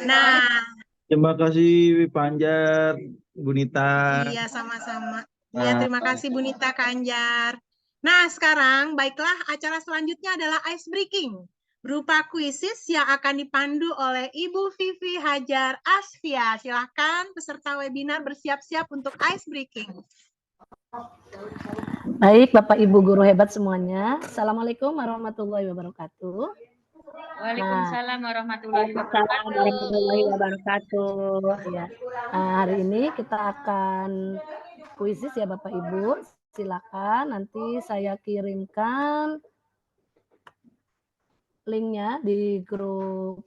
Nah, Terima kasih Pak Anjar, Bu Nita. iya sama-sama. Iya, terima kasih Bu Nita, Kak Anjar. Nah, sekarang baiklah acara selanjutnya adalah ice breaking berupa kuisis yang akan dipandu oleh Ibu Vivi Hajar Asfia. Silahkan peserta webinar bersiap-siap untuk ice breaking. Baik, Bapak Ibu guru hebat semuanya. Assalamualaikum warahmatullahi wabarakatuh. Waalaikumsalam warahmatullahi wabarakatuh. Ya. Hari ini kita akan kuisis ya Bapak Ibu. Silakan nanti saya kirimkan linknya di grup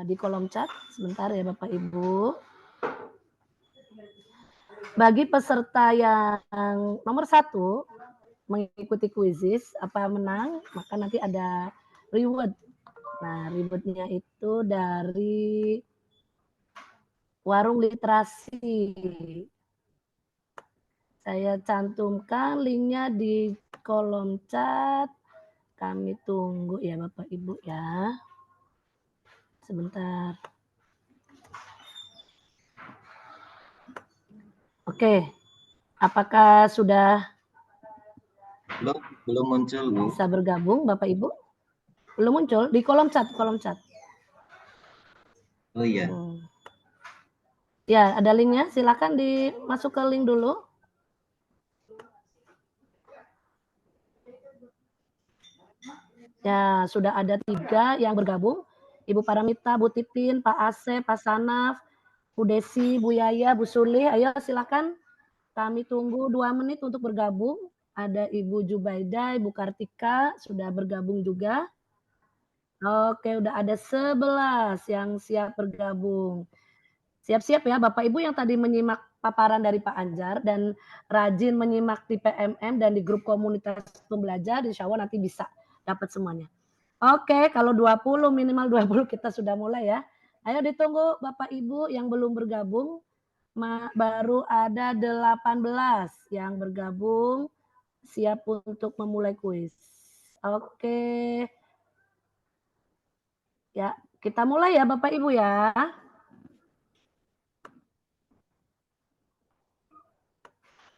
di kolom chat sebentar ya Bapak Ibu. Bagi peserta yang nomor 1 mengikuti kuisis apa menang, maka nanti ada reward. Nah, rewardnya itu dari Warung Literasi. Saya cantumkan linknya di kolom chat. Kami tunggu ya Bapak Ibu ya. Sebentar. Oke. Apakah sudah Belum muncul, Bu. bisa bergabung Bapak Ibu? Belum muncul di kolom chat, Oh iya. Ya, ada linknya. Silakan dimasuk ke link dulu. Ya, sudah ada 3 yang bergabung. Ibu Paramita, Bu Titin, Pak Asep, Pak Sanaf, Bu Desi, Bu Yaya, Bu Sulih. Ayo silakan. Kami tunggu 2 menit untuk bergabung. Ada Ibu Jubaida, Ibu Kartika sudah bergabung juga. Oke, udah ada 11 yang siap bergabung. Siap-siap ya Bapak Ibu yang tadi menyimak paparan dari Pak Anjar dan rajin menyimak di PMM dan di grup komunitas pembelajar, insya Allah nanti bisa dapat semuanya. Oke, kalau 20 minimal 20 kita sudah mulai ya. Ayo ditunggu Bapak Ibu yang belum bergabung. Baru ada 18 yang bergabung siap untuk memulai kuis. Oke. Ya, kita mulai ya Bapak Ibu ya.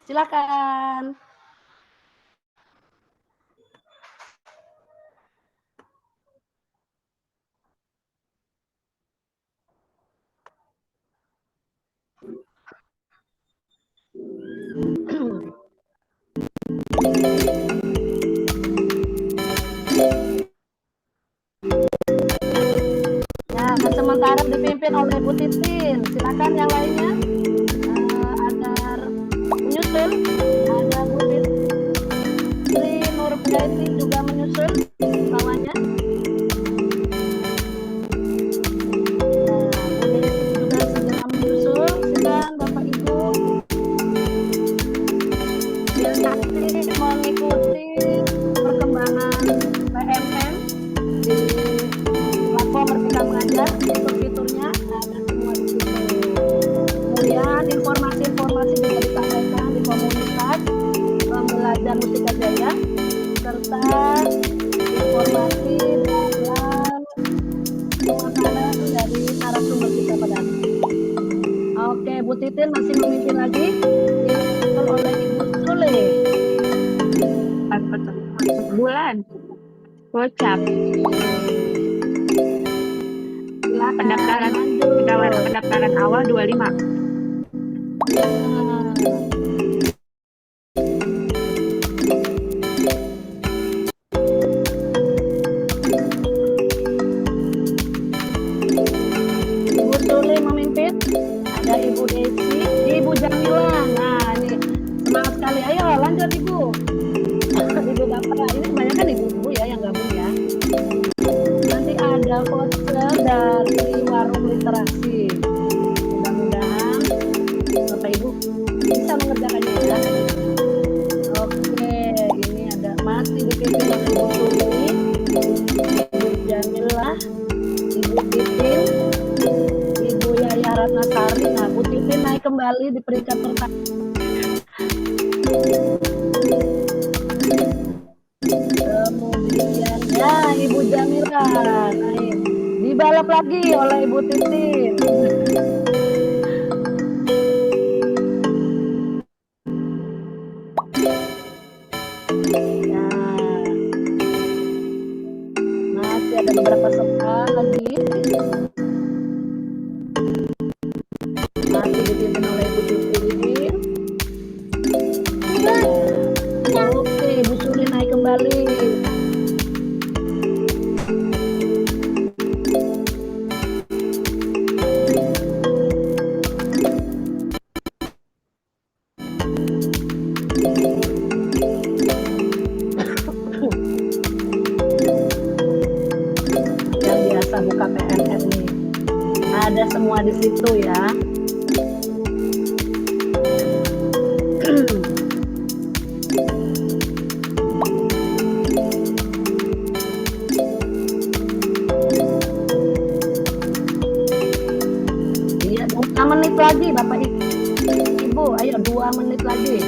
Silakan. Ya, sementara dipimpin oleh Bu Titin. Silakan yang lainnya agar menyusul. Ada Bu Fitri Nurbaiti juga menyusul bawahnya. Juga segera menyusul. Silakan Bapak Ibu. Biar nanti mengikuti perkembangan PMM di platform Merdeka Mengajar, fitur-fiturnya ada semua di situ. Kemudian informasi-informasi juga disampaikan di komunitas pembelajar Mustika Jaya serta informasi dan suasana dari narasumber kita pada hari ini. Oke, Bu Titin masih memimpin lagi dipimpin oleh Ibu Sule. Bulan. Gocap. Pendaftaran awal 25. Ibu Sule memimpin, ada Ibu Desi, Ibu Jamila. Nah, ini semangat sekali bisa mengerjakannya ya. Oke, ini ada masih dipimpin oleh Ibu Sumi, Ibu Jamilah, Ibu Titin, Ibu Yaya Ratnasari. Nah, Bu Titin naik kembali di peringkat pertama. Kemudian ya Ibu Jamilah naik, dibalap lagi oleh Ibu Titin. Masih ada beberapa soal lagi. Masih dipimpin oleh Ibu Titin. Oke, Ibu Suli naik kembali. Yang biasa buka PNM nih. Ada semua di situ ya. Iya, 2 menit lagi Bapak Ibu. Ayo 2 menit lagi.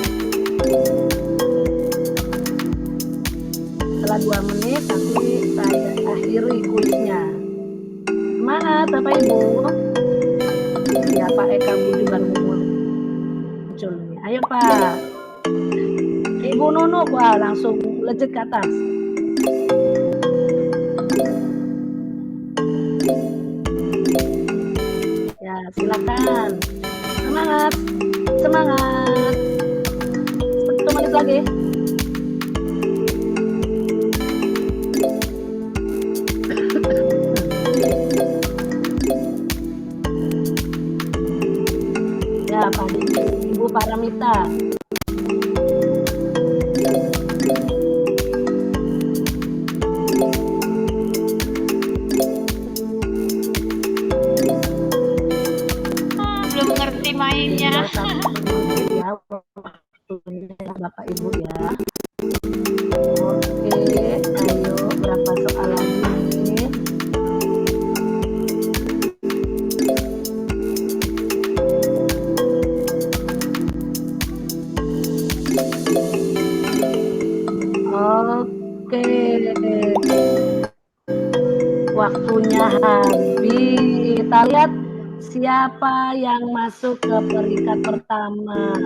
Setelah 2 menit nanti saya akhiri kuisnya. Semangat Bapak Ibu. Ya Pak Eka Budi baru muncul nih. Ayo Pak. Ibu Nunuk, wah langsung lejit ke atas. Ya silakan. Semangat. Semangat. 1 menit lagi. Ya Pak Ibu Paramita. Belum ngerti mainnya. Ya, waktunya Bapak Ibu ya. Oke, ayo berapa soal lagi? Oke, waktunya habis. Kita lihat siapa yang masuk ke peringkat pertama.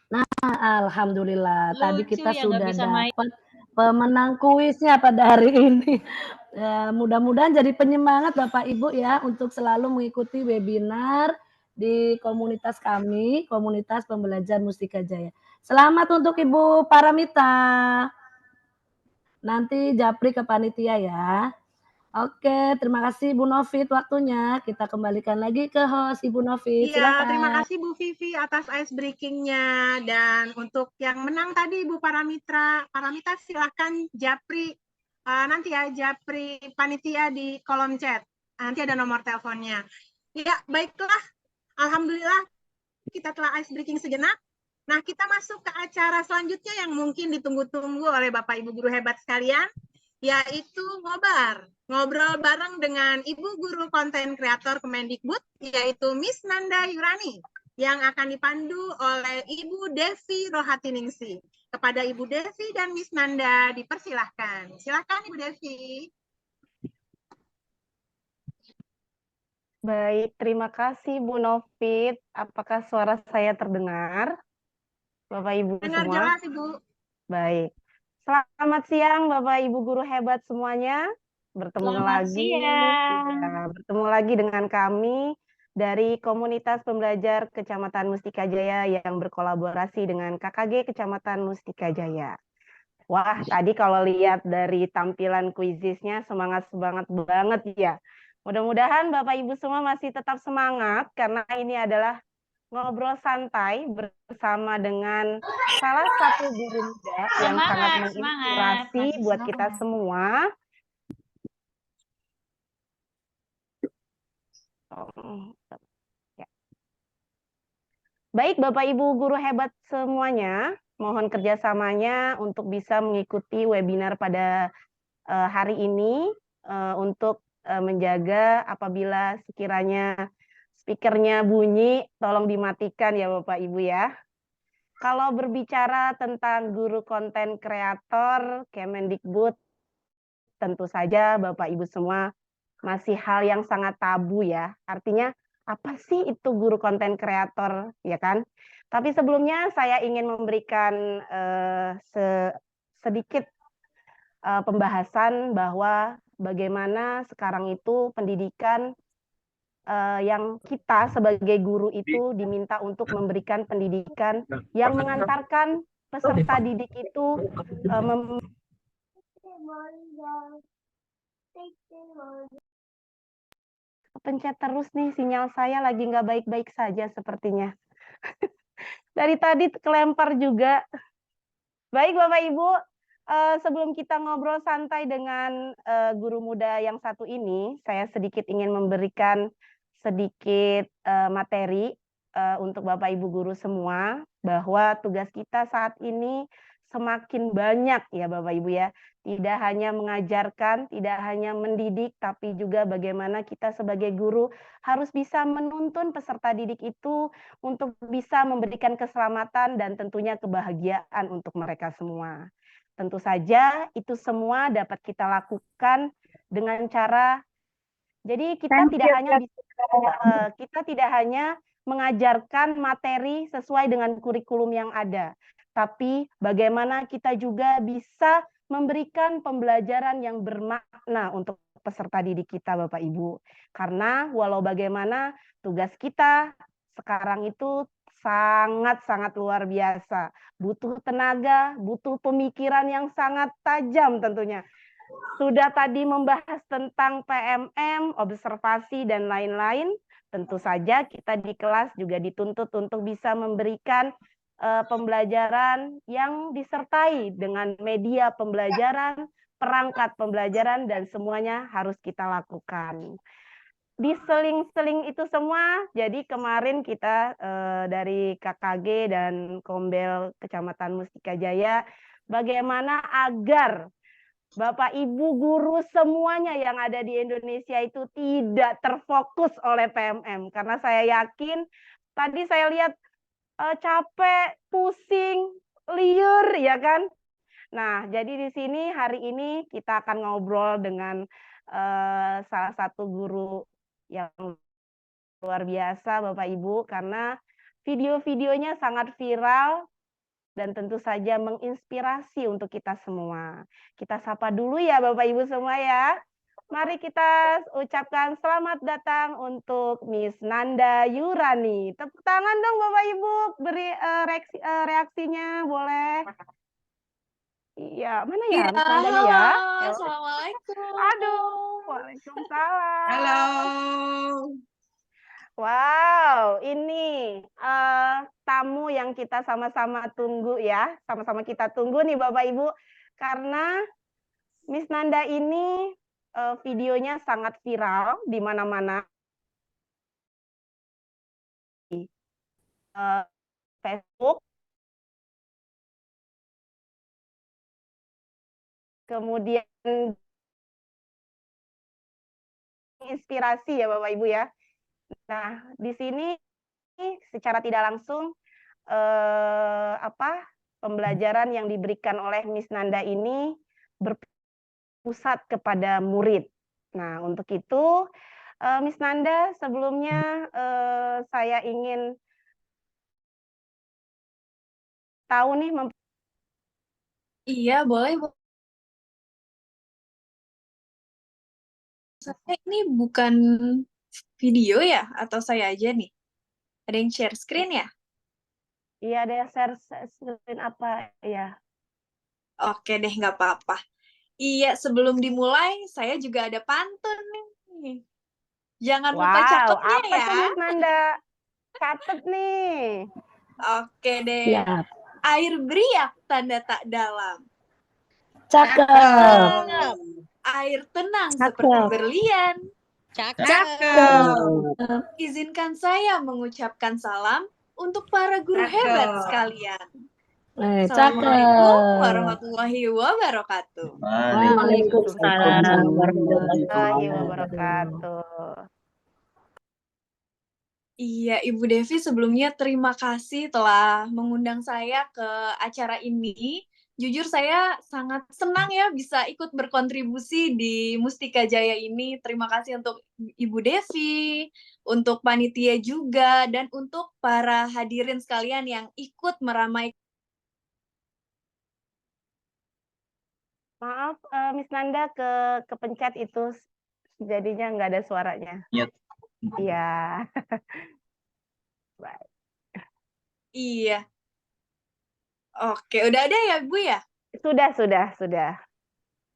Nah, alhamdulillah tadi Lucu kita ya, nggak sudah bisa main. dapat pemenang kuisnya pada hari ini. Ya, mudah-mudahan jadi penyemangat Bapak Ibu ya untuk selalu mengikuti webinar di komunitas kami, Komunitas Pembelajar Mustika Jaya. Selamat untuk Ibu Paramita. Nanti japri ke panitia ya. Oke, terima kasih Bu Novit waktunya. Kita kembalikan lagi ke host Ibu Novit. Iya, Silakan. terima kasih Bu Vivi atas ice breaking-nya. Dan untuk yang menang tadi Bu Paramita silahkan japri nanti ya, japri panitia di kolom chat. Nanti ada nomor teleponnya. Ya, baiklah. Alhamdulillah kita telah ice breaking sejenak. Nah, kita masuk ke acara selanjutnya yang mungkin ditunggu-tunggu oleh Bapak Ibu guru hebat sekalian, yaitu ngobrol bareng dengan Ibu Guru Konten Kreator Kemendikbud, yaitu Miss Nanda Yurani, yang akan dipandu oleh Ibu Devi Rohatiningsih. Kepada Ibu Devi dan Miss Nanda dipersilahkan. Silakan Ibu Devi. Baik, terima kasih Bu Novit. Apakah suara saya terdengar? Bapak Ibu Dengar semua? jelas Ibu. Baik. Selamat siang Bapak Ibu guru hebat semuanya. Selamat siang. Ya, bertemu lagi dengan kami dari Komunitas Pembelajar Kecamatan Mustika Jaya yang berkolaborasi dengan KKG Kecamatan Mustika Jaya. Wah, tadi kalau lihat dari tampilan kuisisnya semangat-semangat banget ya. Mudah-mudahan Bapak Ibu semua masih tetap semangat karena ini adalah ngobrol santai bersama dengan salah satu guru muda yang sangat menginspirasi buat kita semua. Ya. Baik, Bapak Ibu guru hebat semuanya, mohon kerjasamanya untuk bisa mengikuti webinar pada hari ini untuk menjaga apabila sekiranya speakernya bunyi, tolong dimatikan ya Bapak Ibu ya. Kalau berbicara tentang guru konten kreator Kemendikbud, tentu saja Bapak Ibu semua masih hal yang sangat tabu ya. Artinya apa sih itu guru konten kreator, ya kan? Tapi sebelumnya saya ingin memberikan sedikit pembahasan bahwa bagaimana sekarang itu pendidikan yang kita sebagai guru itu diminta untuk memberikan pendidikan yang mengantarkan peserta didik itu pencet terus nih, sinyal saya lagi nggak baik-baik saja sepertinya. Dari tadi kelempar juga. Baik Bapak Ibu, sebelum kita ngobrol santai dengan guru muda yang satu ini, saya sedikit ingin memberikan sedikit materi untuk Bapak Ibu guru semua, bahwa tugas kita saat ini semakin banyak ya Bapak Ibu ya. Tidak hanya mengajarkan, tidak hanya mendidik, tapi juga bagaimana kita sebagai guru harus bisa menuntun peserta didik itu untuk bisa memberikan keselamatan dan tentunya kebahagiaan untuk mereka semua. Tentu saja itu semua dapat kita lakukan dengan cara, jadi kita tidak hanya mengajarkan materi sesuai dengan kurikulum yang ada, tapi bagaimana kita juga bisa memberikan pembelajaran yang bermakna untuk peserta didik kita Bapak Ibu. Karena walau bagaimana tugas kita sekarang itu sangat-sangat luar biasa. Butuh tenaga, butuh pemikiran yang sangat tajam tentunya. Sudah tadi membahas tentang PMM, observasi, dan lain-lain. Tentu saja kita di kelas juga dituntut untuk bisa memberikan pembelajaran yang disertai dengan media pembelajaran, perangkat pembelajaran, dan semuanya harus kita lakukan. Diseling-seling itu semua, jadi kemarin kita dari KKG dan Kombel Kecamatan Mustika Jaya, bagaimana agar Bapak Ibu guru semuanya yang ada di Indonesia itu tidak terfokus oleh PMM. Karena saya yakin, tadi saya lihat capek, pusing, liur, ya kan? Nah, jadi di sini hari ini kita akan ngobrol dengan salah satu guru yang luar biasa Bapak Ibu, karena video-videonya sangat viral dan tentu saja menginspirasi untuk kita semua. Kita sapa dulu ya Bapak Ibu semua ya. Mari kita ucapkan selamat datang untuk Miss Nanda Yurani. Tepuk tangan dong Bapak Ibu, beri reaksinya boleh. Iya, mana ya? Iya, Nandanya ya? halo, assalamualaikum. Aduh, waalaikumsalam. Halo. Wow, ini tamu yang kita sama-sama tunggu ya, sama-sama kita tunggu nih Bapak Ibu, karena Miss Nanda ini videonya sangat viral di mana-mana. Facebook, kemudian inspirasi ya Bapak Ibu ya. Nah, di sini secara tidak langsung pembelajaran yang diberikan oleh Miss Nanda ini berpusat kepada murid. Nah, untuk itu Miss Nanda, sebelumnya saya ingin tahu nih. Iya, boleh. Ini bukan video ya? Atau saya aja nih? Ada yang share screen ya? Iya, ada yang share screen apa ya? Oke deh, nggak apa-apa. Iya, sebelum dimulai, saya juga ada pantun nih. Jangan lupa catatnya apa ya. tuh Miss Nanda? Catet nih. Oke deh. Siap. Air beriak tanda tak dalam. Cakep. Air tenang Cakep. seperti berlian. Cakep. Izinkan saya mengucapkan salam untuk para guru hebat sekalian. Assalamualaikum warahmatullahi wabarakatuh. Waalaikumsalam warahmatullahi wabarakatuh. Iya, Ibu Devi, sebelumnya terima kasih telah mengundang saya ke acara ini. Jujur saya sangat senang ya bisa ikut berkontribusi di Mustika Jaya ini. Terima kasih untuk Ibu Devi, untuk panitia juga, dan untuk para hadirin sekalian yang ikut meramaikan. Maaf, Miss Nanda kepencet itu jadinya nggak ada suaranya. Iya. Baik. Iya. Oke, udah ada ya, Bu ya? Sudah.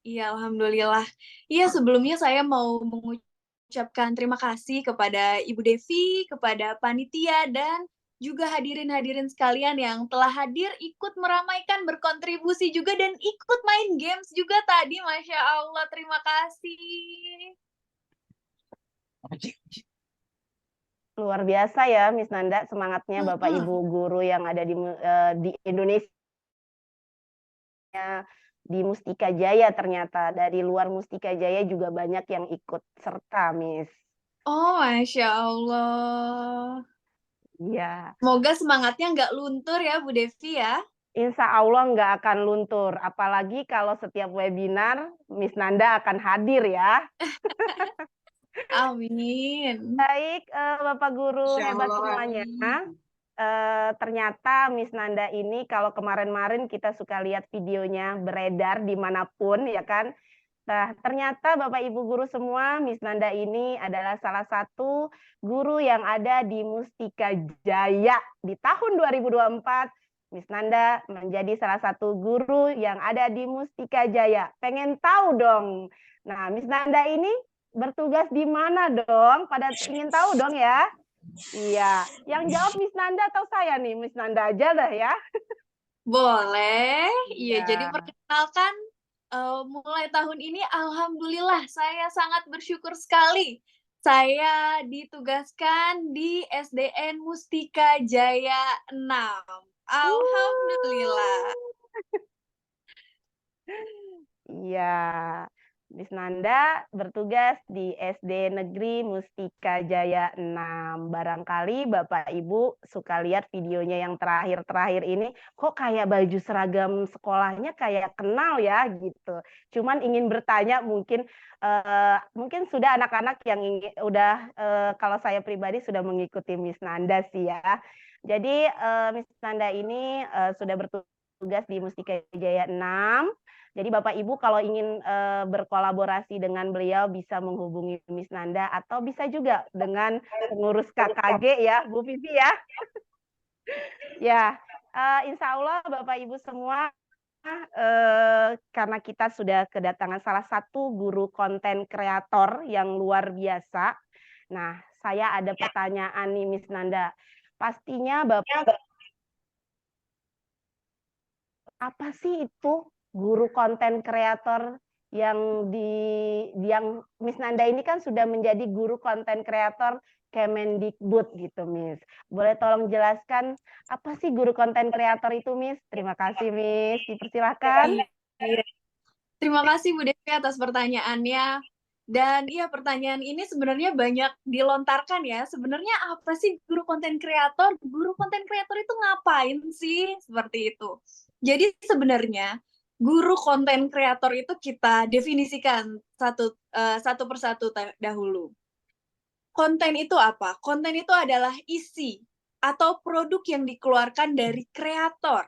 Iya, alhamdulillah. Iya, sebelumnya saya mau mengucapkan terima kasih kepada Ibu Devi, kepada panitia, dan juga hadirin-hadirin sekalian yang telah hadir, ikut meramaikan, berkontribusi juga, dan ikut main games juga tadi. Masya Allah, terima kasih. Luar biasa ya, Miss Nanda, semangatnya Bapak Ibu guru yang ada di Indonesia, di Mustika Jaya ternyata. Dari luar Mustika Jaya juga banyak yang ikut serta, Miss. Oh, Masya Allah. Iya. Semoga semangatnya nggak luntur ya, Bu Devi ya. Insya Allah nggak akan luntur. Apalagi kalau setiap webinar, Miss Nanda akan hadir ya. Amin. Baik, Bapak Guru hebat semuanya. Ternyata Miss Nanda ini kalau kemarin-marin kita suka lihat videonya beredar dimanapun ya kan. Nah, ternyata Bapak Ibu guru semua, Miss Nanda ini adalah salah satu guru yang ada di Mustika Jaya di tahun 2024. Miss Nanda menjadi salah satu guru yang ada di Mustika Jaya. Pengen tahu dong. Nah, Miss Nanda ini bertugas di mana dong? Pada ingin tahu dong ya? Iya, yang jawab Miss Nanda atau saya nih? Miss Nanda aja dah ya. Boleh. Iya, jadi perkenalkan mulai tahun ini alhamdulillah saya sangat bersyukur sekali. Saya ditugaskan di SDN Mustika Jaya 6. Alhamdulillah. Iya, Miss Nanda bertugas di SD Negeri Mustika Jaya 6. Barangkali Bapak Ibu suka lihat videonya yang terakhir-terakhir ini, kok kayak baju seragam sekolahnya kayak kenal ya gitu. Cuman ingin bertanya mungkin sudah anak-anak yang kalau saya pribadi sudah mengikuti Miss Nanda sih ya. Jadi Miss Nanda ini sudah bertugas di Mustika Jaya 6. Jadi Bapak Ibu kalau ingin berkolaborasi dengan beliau bisa menghubungi Miss Nanda atau bisa juga dengan pengurus KKG ya, Bu Vivi ya. Ya, insya Allah Bapak Ibu semua, karena kita sudah kedatangan salah satu guru konten kreator yang luar biasa. Nah, saya ada pertanyaan nih Miss Nanda. Pastinya Bapak, apa sih itu guru konten kreator yang Miss Nanda ini kan sudah menjadi guru konten kreator Kemendikbud gitu, Miss. Boleh tolong jelaskan apa sih guru konten kreator itu, Miss? Terima kasih, Miss. Dipersilakan. Terima kasih Bu Devi atas pertanyaannya. Dan iya, pertanyaan ini sebenarnya banyak dilontarkan ya. Sebenarnya apa sih guru konten kreator? Guru konten kreator itu ngapain sih? Seperti itu. Jadi sebenarnya guru konten kreator itu kita definisikan satu persatu dahulu. Konten itu apa? Konten itu adalah isi atau produk yang dikeluarkan dari kreator.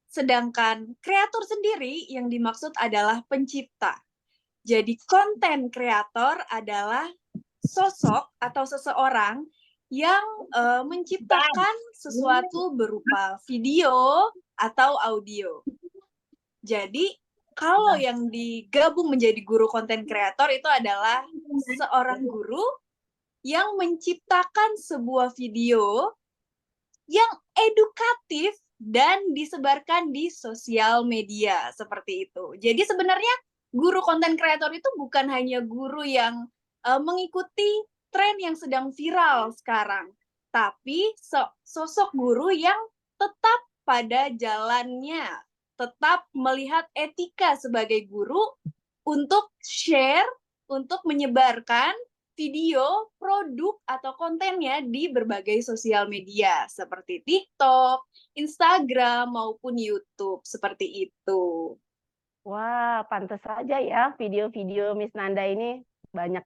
Sedangkan kreator sendiri yang dimaksud adalah pencipta. Jadi konten kreator adalah sosok atau seseorang yang menciptakan sesuatu berupa video atau audio. Jadi kalau yang digabung menjadi guru konten kreator itu adalah seorang guru yang menciptakan sebuah video yang edukatif dan disebarkan di sosial media seperti itu. Jadi sebenarnya guru konten kreator itu bukan hanya guru yang mengikuti tren yang sedang viral sekarang, tapi sosok guru yang tetap pada jalannya, tetap melihat etika sebagai guru untuk share, untuk menyebarkan video, produk, atau kontennya di berbagai sosial media seperti TikTok, Instagram, maupun YouTube, seperti itu. Wah, pantas saja ya video-video Miss Nanda ini banyak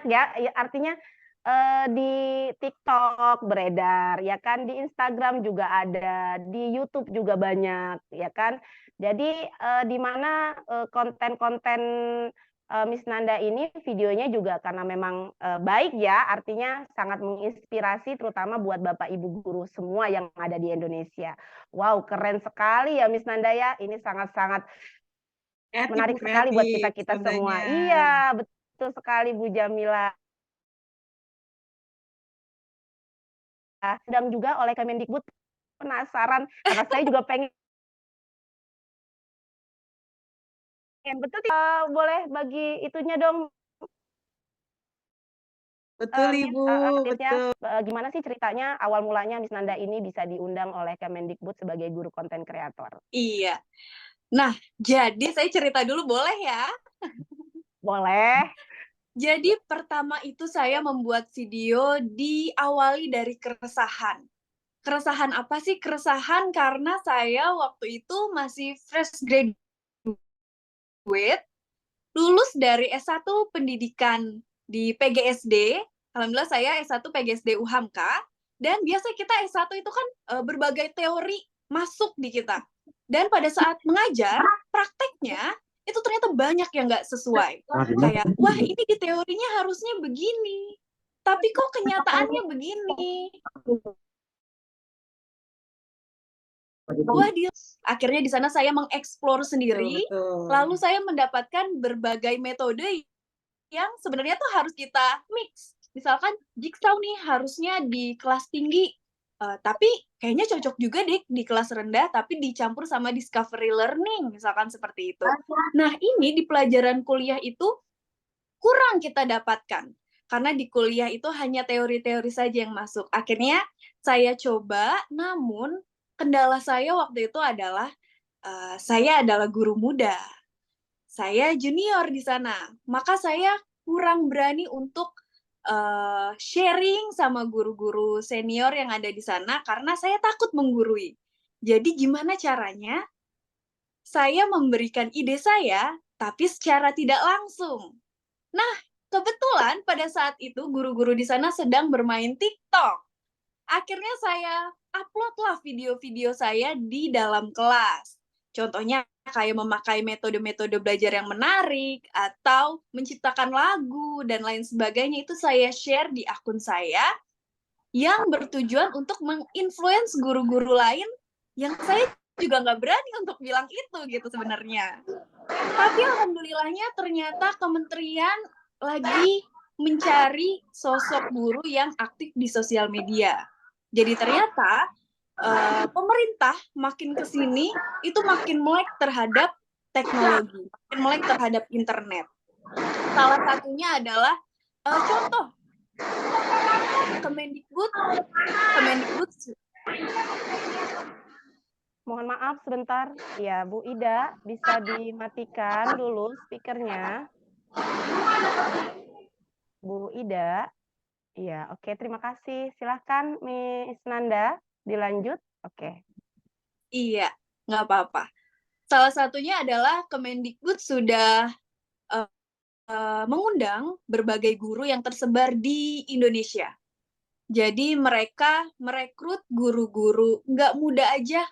ya. Artinya di TikTok beredar, ya kan, di Instagram juga ada, di YouTube juga banyak, ya kan. Jadi di mana konten-konten Miss Nanda ini videonya juga karena memang baik ya, artinya sangat menginspirasi terutama buat Bapak Ibu guru semua yang ada di Indonesia. Wow, keren sekali ya Miss Nanda ya. Ini sangat-sangat menarik sekali buat kita-kita semua. Iya, betul sekali Bu Jamila. Sedang juga oleh Kemendikbud, penasaran karena saya juga pengen. Betul, boleh bagi itunya dong. Betul Ibu, betul. Gimana sih ceritanya awal mulanya Miss Nanda ini bisa diundang oleh Kemendikbud sebagai guru konten kreator? Iya. Nah, jadi saya cerita dulu boleh ya? Boleh. Jadi pertama itu saya membuat video diawali dari keresahan. Keresahan apa sih? Keresahan karena saya waktu itu masih fresh graduate, lulus dari S1 pendidikan di PGSD. Alhamdulillah saya S1 PGSD UHAMKA. Dan biasa kita S1 itu kan berbagai teori masuk di kita. Dan pada saat mengajar, prakteknya itu ternyata banyak yang nggak sesuai. Kayak, wah ini di teorinya harusnya begini, tapi kok kenyataannya begini. Wah, akhirnya di sana saya mengeksplor sendiri, lalu saya mendapatkan berbagai metode yang sebenarnya tuh harus kita mix. Misalkan jigsaw nih harusnya di kelas tinggi, tapi kayaknya cocok juga deh di kelas rendah, tapi dicampur sama discovery learning, misalkan seperti itu. Nah, ini di pelajaran kuliah itu kurang kita dapatkan, karena di kuliah itu hanya teori-teori saja yang masuk. Akhirnya saya coba, namun kendala saya waktu itu adalah saya adalah guru muda, saya junior di sana, maka saya kurang berani untuk sharing sama guru-guru senior yang ada di sana karena saya takut menggurui. Jadi gimana caranya saya memberikan ide saya, tapi secara tidak langsung. Nah, kebetulan pada saat itu guru-guru di sana sedang bermain TikTok. Akhirnya saya uploadlah video-video saya di dalam kelas. Contohnya kayak memakai metode-metode belajar yang menarik, atau menciptakan lagu, dan lain sebagainya. Itu saya share di akun saya, yang bertujuan untuk menginfluence guru-guru lain, yang saya juga nggak berani untuk bilang itu gitu sebenarnya. Tapi alhamdulillahnya ternyata kementerian lagi mencari sosok guru yang aktif di sosial media. Jadi ternyata pemerintah makin kesini itu makin melek terhadap teknologi, makin melek terhadap internet. Salah satunya adalah contoh Kemendikbud. Mohon maaf sebentar, ya Bu Ida, bisa dimatikan dulu speakernya. Bu Ida. Iya, oke, terima kasih. Silahkan Miss Nanda, dilanjut. Oke. Iya, nggak apa-apa. Salah satunya adalah Kemendikbud sudah mengundang berbagai guru yang tersebar di Indonesia. Jadi mereka merekrut guru-guru nggak muda aja.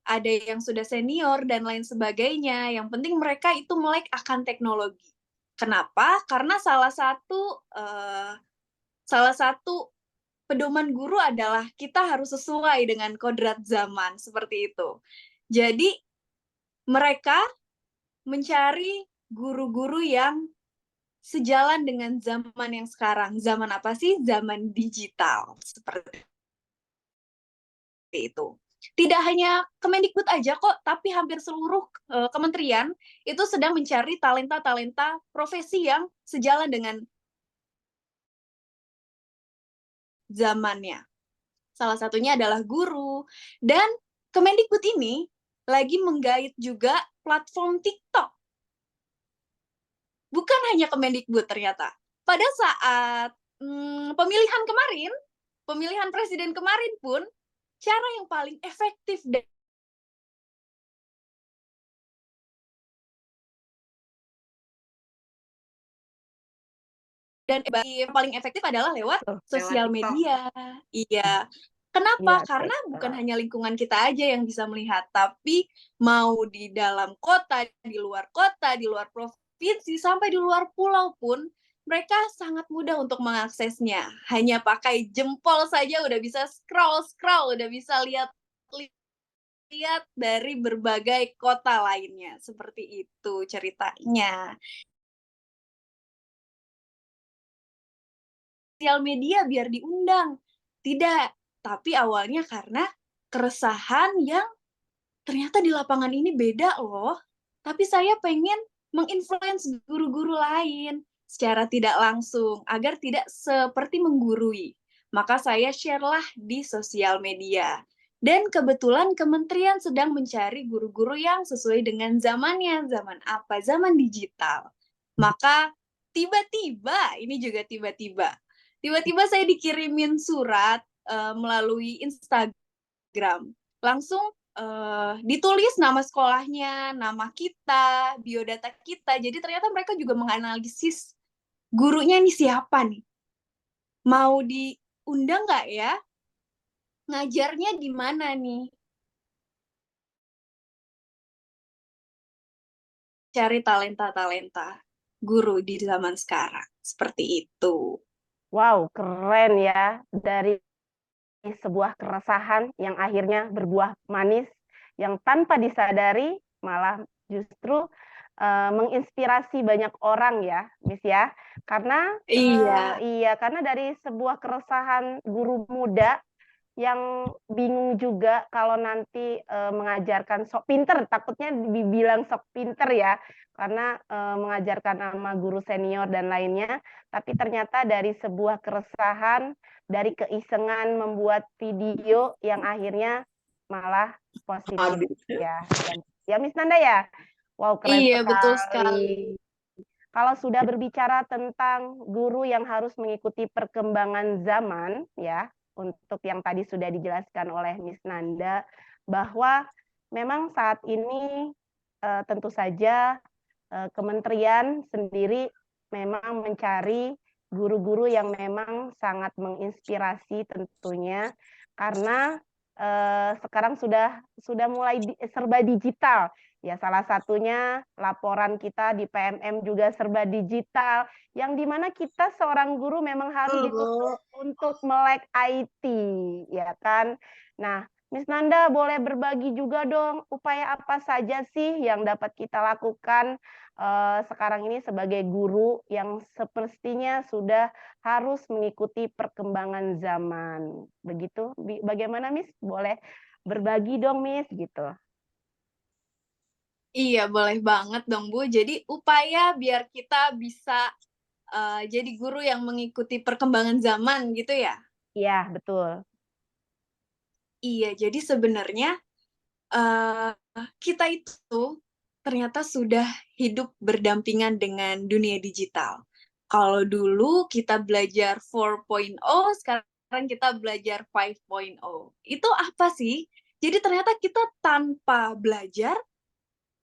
Ada yang sudah senior dan lain sebagainya. Yang penting mereka itu melek akan teknologi. Kenapa? Karena salah satu pedoman guru adalah kita harus sesuai dengan kodrat zaman, seperti itu. Jadi mereka mencari guru-guru yang sejalan dengan zaman yang sekarang. Zaman apa sih? Zaman digital. Seperti itu. Tidak hanya Kemendikbud aja kok, tapi hampir seluruh kementerian itu sedang mencari talenta-talenta profesi yang sejalan dengan zamannya. Salah satunya adalah guru. Dan Kemendikbud ini lagi menggait juga platform TikTok. Bukan hanya Kemendikbud ternyata. Pada saat pemilihan kemarin, pemilihan presiden kemarin pun, cara yang paling efektif dan yang paling efektif adalah lewat sosial media. Iya. Kenapa? Karena bukan hanya lingkungan kita aja yang bisa melihat, tapi mau di dalam kota, di luar provinsi, sampai di luar pulau pun, mereka sangat mudah untuk mengaksesnya. Hanya pakai jempol saja udah bisa scroll, udah bisa lihat dari berbagai kota lainnya. Seperti itu ceritanya. Sosial media biar diundang. Tidak, tapi awalnya karena keresahan yang ternyata di lapangan ini beda loh. Tapi saya pengen menginfluence guru-guru lain secara tidak langsung agar tidak seperti menggurui. Maka saya share-lah di sosial media. Dan kebetulan kementerian sedang mencari guru-guru yang sesuai dengan zamannya. Zaman apa? Zaman digital. Maka tiba-tiba, ini juga tiba-tiba saya dikirimin surat melalui Instagram. Langsung ditulis nama sekolahnya, nama kita, biodata kita. Jadi ternyata mereka juga menganalisis gurunya ini siapa nih. Mau diundang nggak ya? Ngajarnya di mana nih? Cari talenta-talenta guru di zaman sekarang. Seperti itu. Wow, keren ya. Dari sebuah keresahan yang akhirnya berbuah manis, yang tanpa disadari malah justru menginspirasi banyak orang ya, Miss ya. Karena karena dari sebuah keresahan guru muda yang bingung juga kalau nanti mengajarkan sok pinter, takutnya dibilang sok pinter ya, karena mengajarkan sama guru senior dan lainnya, tapi ternyata dari sebuah keresahan, dari keisengan membuat video yang akhirnya malah positif ya. Ya Miss Nanda ya? Wow, keren sekali. Betul sekali. Kalau sudah berbicara tentang guru yang harus mengikuti perkembangan zaman ya, untuk yang tadi sudah dijelaskan oleh Miss Nanda, bahwa memang saat ini tentu saja kementerian sendiri memang mencari guru-guru yang memang sangat menginspirasi tentunya, karena sekarang sudah mulai serba digital. Ya, salah satunya laporan kita di PMM juga serba digital, yang dimana kita seorang guru memang harus dituntut untuk melek IT, ya kan? Nah, Miss Nanda boleh berbagi juga dong, upaya apa saja sih yang dapat kita lakukan sekarang ini sebagai guru yang semestinya sudah harus mengikuti perkembangan zaman. Begitu, bagaimana Miss? Boleh berbagi dong Miss, gitu. Iya, boleh banget dong Bu. Jadi upaya biar kita bisa jadi guru yang mengikuti perkembangan zaman gitu ya? Iya, betul. Iya, jadi sebenarnya kita itu ternyata sudah hidup berdampingan dengan dunia digital. Kalau dulu kita belajar 4.0, sekarang kita belajar 5.0. Itu apa sih? Jadi ternyata kita tanpa belajar,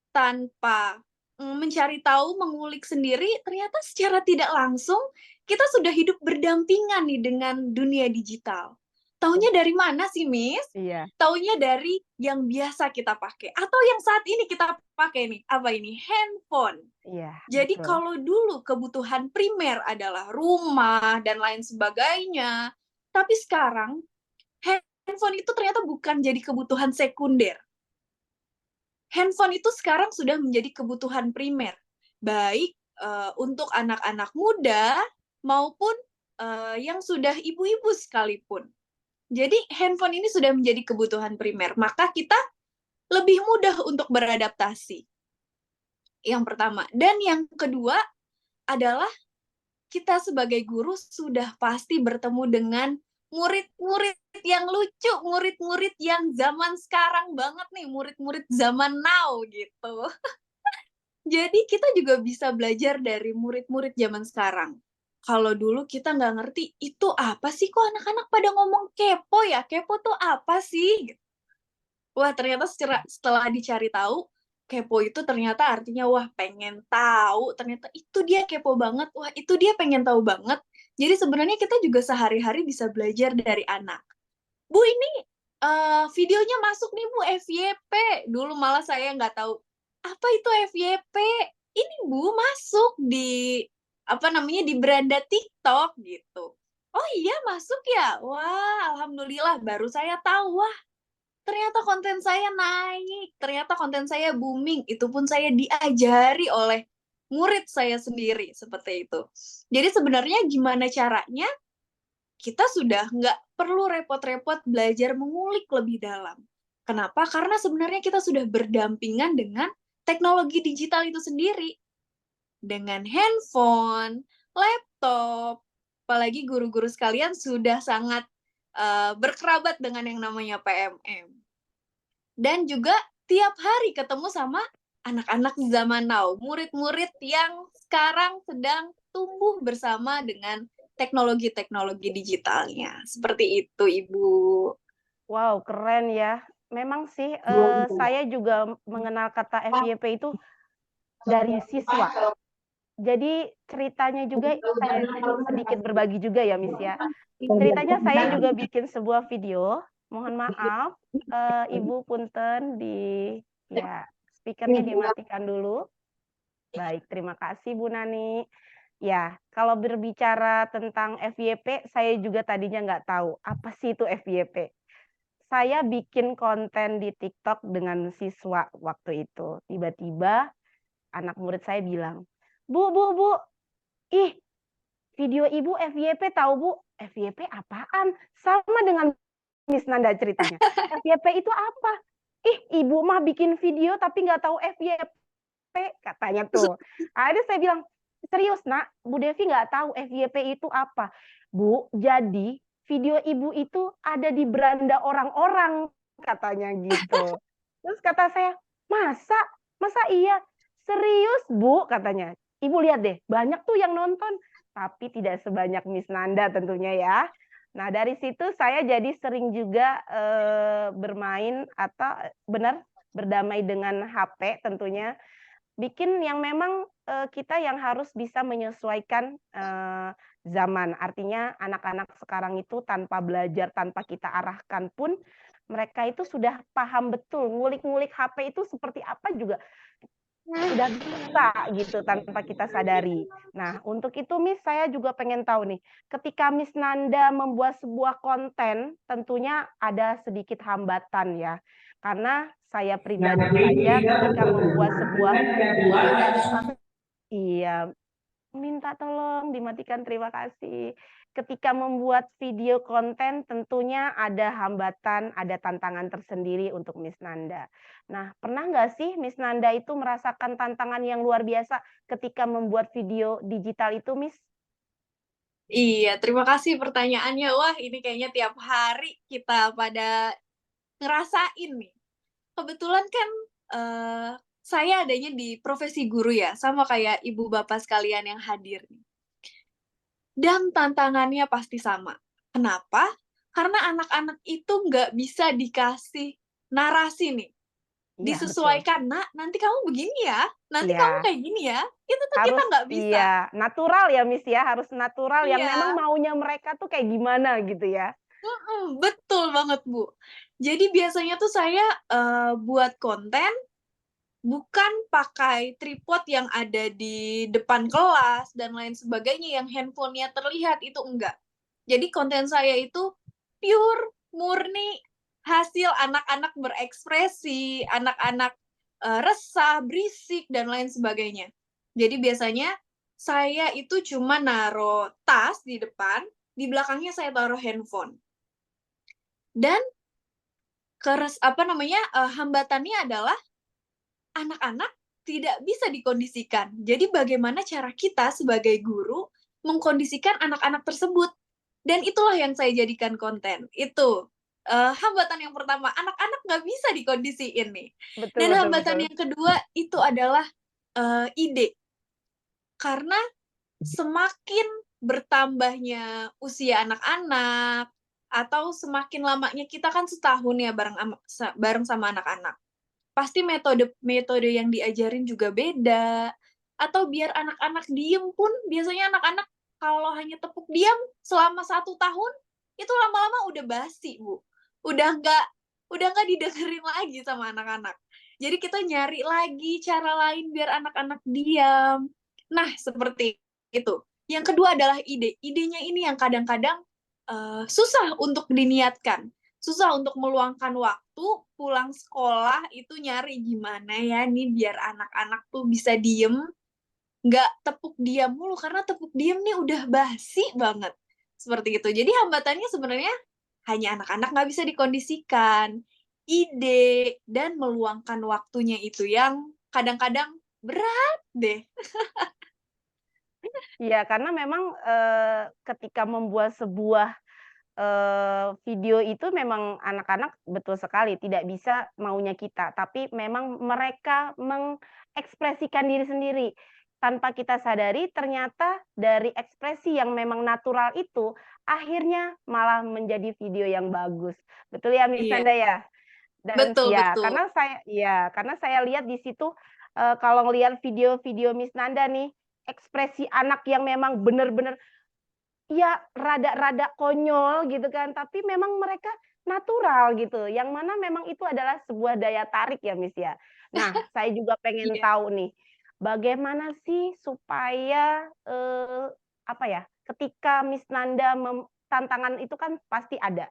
tanpa mencari tahu, mengulik sendiri, ternyata secara tidak langsung kita sudah hidup berdampingan nih dengan dunia digital. Taunya dari mana sih, Miss? Iya. Taunya dari yang biasa kita pakai atau yang saat ini kita pakai nih. Apa ini? Handphone. Iya. Jadi betul. kalau dulu kebutuhan primer adalah rumah dan lain sebagainya, tapi sekarang handphone itu ternyata bukan jadi kebutuhan sekunder. Handphone itu sekarang sudah menjadi kebutuhan primer, baik untuk anak-anak muda maupun yang sudah ibu-ibu sekalipun. Jadi handphone ini sudah menjadi kebutuhan primer, maka kita lebih mudah untuk beradaptasi. Yang pertama. Dan yang kedua adalah kita sebagai guru sudah pasti bertemu dengan murid-murid yang lucu, murid-murid yang zaman sekarang banget nih, murid-murid zaman now gitu. Jadi kita juga bisa belajar dari murid-murid zaman sekarang. Kalau dulu kita nggak ngerti, itu apa sih kok anak-anak pada ngomong kepo ya? Kepo tuh apa sih? Wah, ternyata setelah dicari tahu, kepo itu ternyata artinya, wah pengen tahu, ternyata itu dia kepo banget, wah itu dia pengen tahu banget. Jadi sebenarnya kita juga sehari-hari bisa belajar dari anak. Bu, ini videonya masuk nih Bu, FYP. Dulu malah saya nggak tahu, apa itu FYP? Ini Bu, masuk di, di beranda TikTok gitu. Oh iya, masuk ya? Wah, alhamdulillah, baru saya tahu, wah ternyata konten saya naik, ternyata konten saya booming, itu pun saya diajari oleh murid saya sendiri, seperti itu. Jadi sebenarnya gimana caranya, kita sudah nggak perlu repot-repot belajar mengulik lebih dalam. Kenapa? Karena sebenarnya kita sudah berdampingan dengan teknologi digital itu sendiri. Dengan handphone, laptop, apalagi guru-guru sekalian sudah sangat berkerabat dengan yang namanya PMM. Dan juga tiap hari ketemu sama anak-anak zaman now, murid-murid yang sekarang sedang tumbuh bersama dengan teknologi-teknologi digitalnya. Seperti itu, Ibu. Wow, keren ya. Memang sih saya juga mengenal kata FYP itu dari siswa. Jadi ceritanya juga saya sedikit berbagi juga ya, Miss ya. Ceritanya saya juga bikin sebuah video. Mohon maaf, Ibu punten speakernya dimatikan dulu. Baik, terima kasih Bu Nani. Ya, kalau berbicara tentang FYP, saya juga tadinya nggak tahu apa sih itu FYP. Saya bikin konten di TikTok dengan siswa waktu itu. Tiba-tiba anak murid saya bilang, Bu, ih, video Ibu FYP tahu Bu? FYP apaan? Sama dengan Miss Nanda ceritanya. FYP itu apa? Ih, Ibu mah bikin video tapi nggak tahu FYP, katanya tuh. Ada saya bilang, serius Nak, Bu Devi nggak tahu FYP itu apa? Bu, jadi video Ibu itu ada di beranda orang-orang, katanya gitu. Terus kata saya, masa iya? Serius Bu, katanya. Ibu lihat deh, banyak tuh yang nonton, tapi tidak sebanyak Miss Nanda tentunya ya. Nah, dari situ saya jadi sering juga bermain atau berdamai dengan HP tentunya. Bikin yang memang kita yang harus bisa menyesuaikan zaman. Artinya anak-anak sekarang itu tanpa belajar, tanpa kita arahkan pun, mereka itu sudah paham betul, ngulik-ngulik HP itu seperti apa juga sudah bisa gitu tanpa kita sadari. Nah, untuk itu Miss, saya juga pengen tahu nih, ketika Miss Nanda membuat sebuah konten, tentunya ada sedikit hambatan ya. Karena saya pribadi saja ketika membuat sebuah minta tolong dimatikan, terima kasih. Ketika membuat video konten tentunya ada hambatan, ada tantangan tersendiri untuk Miss Nanda. Nah, pernah nggak sih Miss Nanda itu merasakan tantangan yang luar biasa ketika membuat video digital itu, Miss? Iya, terima kasih pertanyaannya. Wah, ini kayaknya tiap hari kita pada ngerasain nih. Kebetulan kan saya adanya di profesi guru ya, sama kayak ibu bapak sekalian yang hadir nih. Dan tantangannya pasti sama. Kenapa? Karena anak-anak itu nggak bisa dikasih narasi nih. Disesuaikan, Nak, nanti kamu begini ya, nanti kamu kayak gini ya. Itu tuh harus, kita nggak bisa. Iya, natural ya, Miss ya, harus natural yang memang maunya mereka tuh kayak gimana gitu ya. Betul banget, Bu. Jadi biasanya tuh saya buat konten bukan pakai tripod yang ada di depan kelas dan lain sebagainya yang handphonenya terlihat, itu enggak. Jadi konten saya itu pure, murni, hasil anak-anak berekspresi, anak-anak resah, berisik, dan lain sebagainya. Jadi biasanya saya itu cuma naruh tas di depan, di belakangnya saya taruh handphone. Dan hambatannya adalah anak-anak tidak bisa dikondisikan. Jadi bagaimana cara kita sebagai guru mengkondisikan anak-anak tersebut? Dan itulah yang saya jadikan konten. Itu hambatan yang pertama, anak-anak nggak bisa dikondisiin nih. Dan hambatan yang kedua itu adalah ide. Karena semakin bertambahnya usia anak-anak, atau semakin lamanya kita kan setahun ya bareng sama anak-anak. Pasti metode yang diajarin juga beda. Atau biar anak-anak diem pun, biasanya anak-anak kalau hanya tepuk diam selama 1 tahun, itu lama-lama udah basi, Bu. Udah nggak didengerin lagi sama anak-anak. Jadi kita nyari lagi cara lain biar anak-anak diam. Nah, seperti itu. Yang kedua adalah ide. Idenya ini yang kadang-kadang susah untuk diniatkan. Susah untuk meluangkan waktu pulang sekolah itu nyari gimana ya nih biar anak-anak tuh bisa diem, nggak tepuk diam mulu, karena tepuk diam nih udah basi banget. Seperti itu. Jadi hambatannya sebenarnya hanya anak-anak nggak bisa dikondisikan. Ide dan meluangkan waktunya itu yang kadang-kadang berat deh. Iya, karena memang ketika membuat sebuah video itu memang anak-anak betul sekali tidak bisa maunya kita, tapi memang mereka mengekspresikan diri sendiri. Tanpa kita sadari, ternyata dari ekspresi yang memang natural itu, akhirnya malah menjadi video yang bagus. Betul ya, Miss Nanda ya? Dan Betul, ya, betul. karena saya lihat di situ, kalau ngelihat video-video Miss Nanda nih, ekspresi anak yang memang benar-benar ya rada-rada konyol gitu kan, tapi memang mereka natural gitu, yang mana memang itu adalah sebuah daya tarik ya, Miss ya. Nah, saya juga pengen tahu nih, bagaimana sih supaya ketika Miss Nanda tantangan itu kan pasti ada,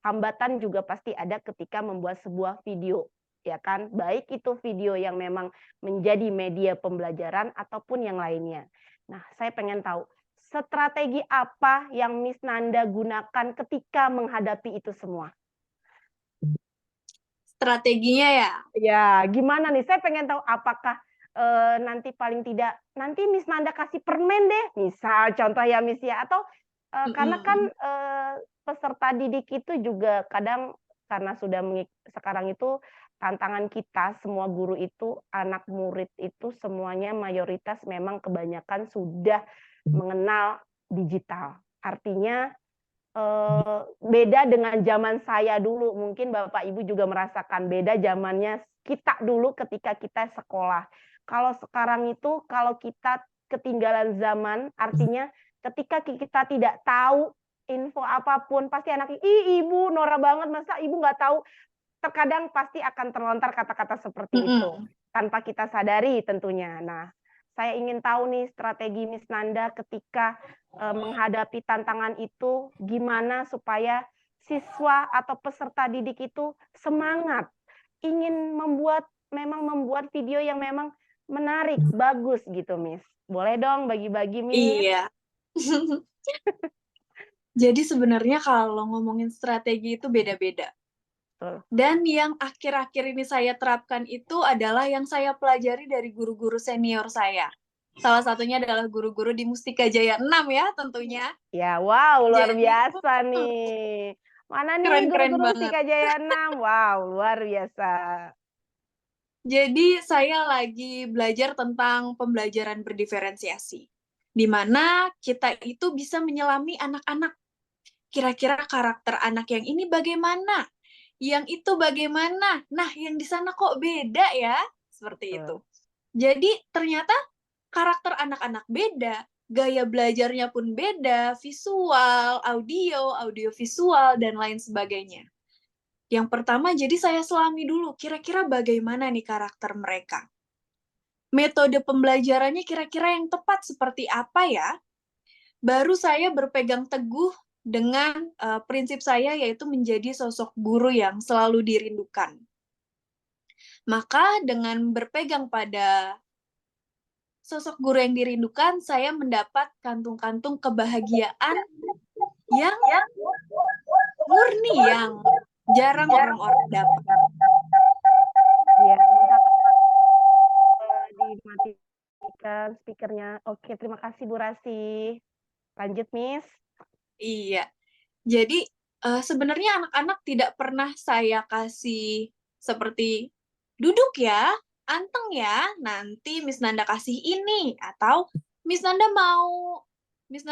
hambatan juga pasti ada ketika membuat sebuah video, ya kan? Baik itu video yang memang menjadi media pembelajaran ataupun yang lainnya. Nah, saya pengen tahu, strategi apa yang Miss Nanda gunakan ketika menghadapi itu semua? Strateginya ya? Ya, gimana nih? Saya pengen tahu apakah nanti paling tidak, nanti Miss Nanda kasih permen deh, misal contoh ya Miss ya, atau karena kan peserta didik itu juga kadang karena sudah sekarang itu tantangan kita semua guru itu, anak murid itu semuanya mayoritas memang kebanyakan sudah mengenal digital. Artinya beda dengan zaman saya dulu. Mungkin Bapak Ibu juga merasakan beda zamannya kita dulu ketika kita sekolah. Kalau sekarang itu, kalau kita ketinggalan zaman, artinya ketika kita tidak tahu info apapun, pasti anak, ih ibu norak banget, masa ibu nggak tahu? Terkadang pasti akan terlontar kata-kata seperti itu, tanpa kita sadari tentunya. Nah, saya ingin tahu nih strategi Miss Nanda ketika menghadapi tantangan itu, gimana supaya siswa atau peserta didik itu semangat, ingin membuat video yang memang menarik, bagus gitu, Miss. Boleh dong bagi-bagi, Miss? Iya. Jadi sebenarnya kalau ngomongin strategi itu beda-beda. Dan yang akhir-akhir ini saya terapkan itu adalah yang saya pelajari dari guru-guru senior saya. Salah satunya adalah guru-guru di Mustika Jaya 6 ya tentunya. Ya, wow, luar biasa nih. Mana nih guru-guru Mustika Jaya 6? Wow, luar biasa. Jadi saya lagi belajar tentang pembelajaran berdiferensiasi. Di mana kita itu bisa menyelami anak-anak. Kira-kira karakter anak yang ini bagaimana? Yang itu bagaimana? Nah, yang di sana kok beda ya? Seperti itu. Jadi ternyata karakter anak-anak beda, gaya belajarnya pun beda, visual, audio visual, dan lain sebagainya. Yang pertama, jadi saya selami dulu, kira-kira bagaimana nih karakter mereka. Metode pembelajarannya kira-kira yang tepat seperti apa ya? Baru saya berpegang teguh dengan prinsip saya, yaitu menjadi sosok guru yang selalu dirindukan. Maka dengan berpegang pada sosok guru yang dirindukan, saya mendapat kantung-kantung kebahagiaan yang murni, yang jarang orang-orang dapat. Ya, dimatikan speakernya. Oke, terima kasih Bu Rasi. Lanjut, Miss. Iya. Jadi sebenarnya anak-anak tidak pernah saya kasih seperti duduk ya, anteng ya, nanti Miss Nanda kasih ini, atau Miss Nanda mau Miss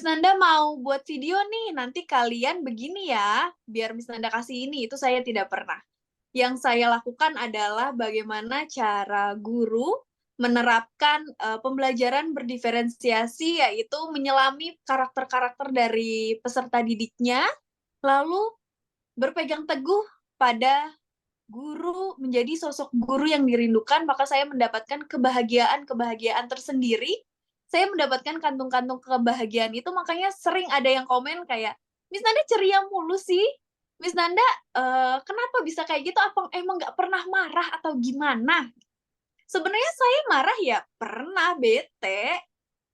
Nanda mau buat video nih, nanti kalian begini ya, biar Miss Nanda kasih ini. Itu saya tidak pernah. Yang saya lakukan adalah bagaimana cara guru menerapkan pembelajaran berdiferensiasi, yaitu menyelami karakter-karakter dari peserta didiknya, lalu berpegang teguh pada guru, menjadi sosok guru yang dirindukan, maka saya mendapatkan kebahagiaan-kebahagiaan tersendiri. Saya mendapatkan kantung-kantung kebahagiaan itu, makanya sering ada yang komen kayak, Miss Nanda ceria mulu sih. Miss Nanda, kenapa bisa kayak gitu? Apa emang nggak pernah marah atau gimana? Sebenarnya saya marah ya pernah, bete,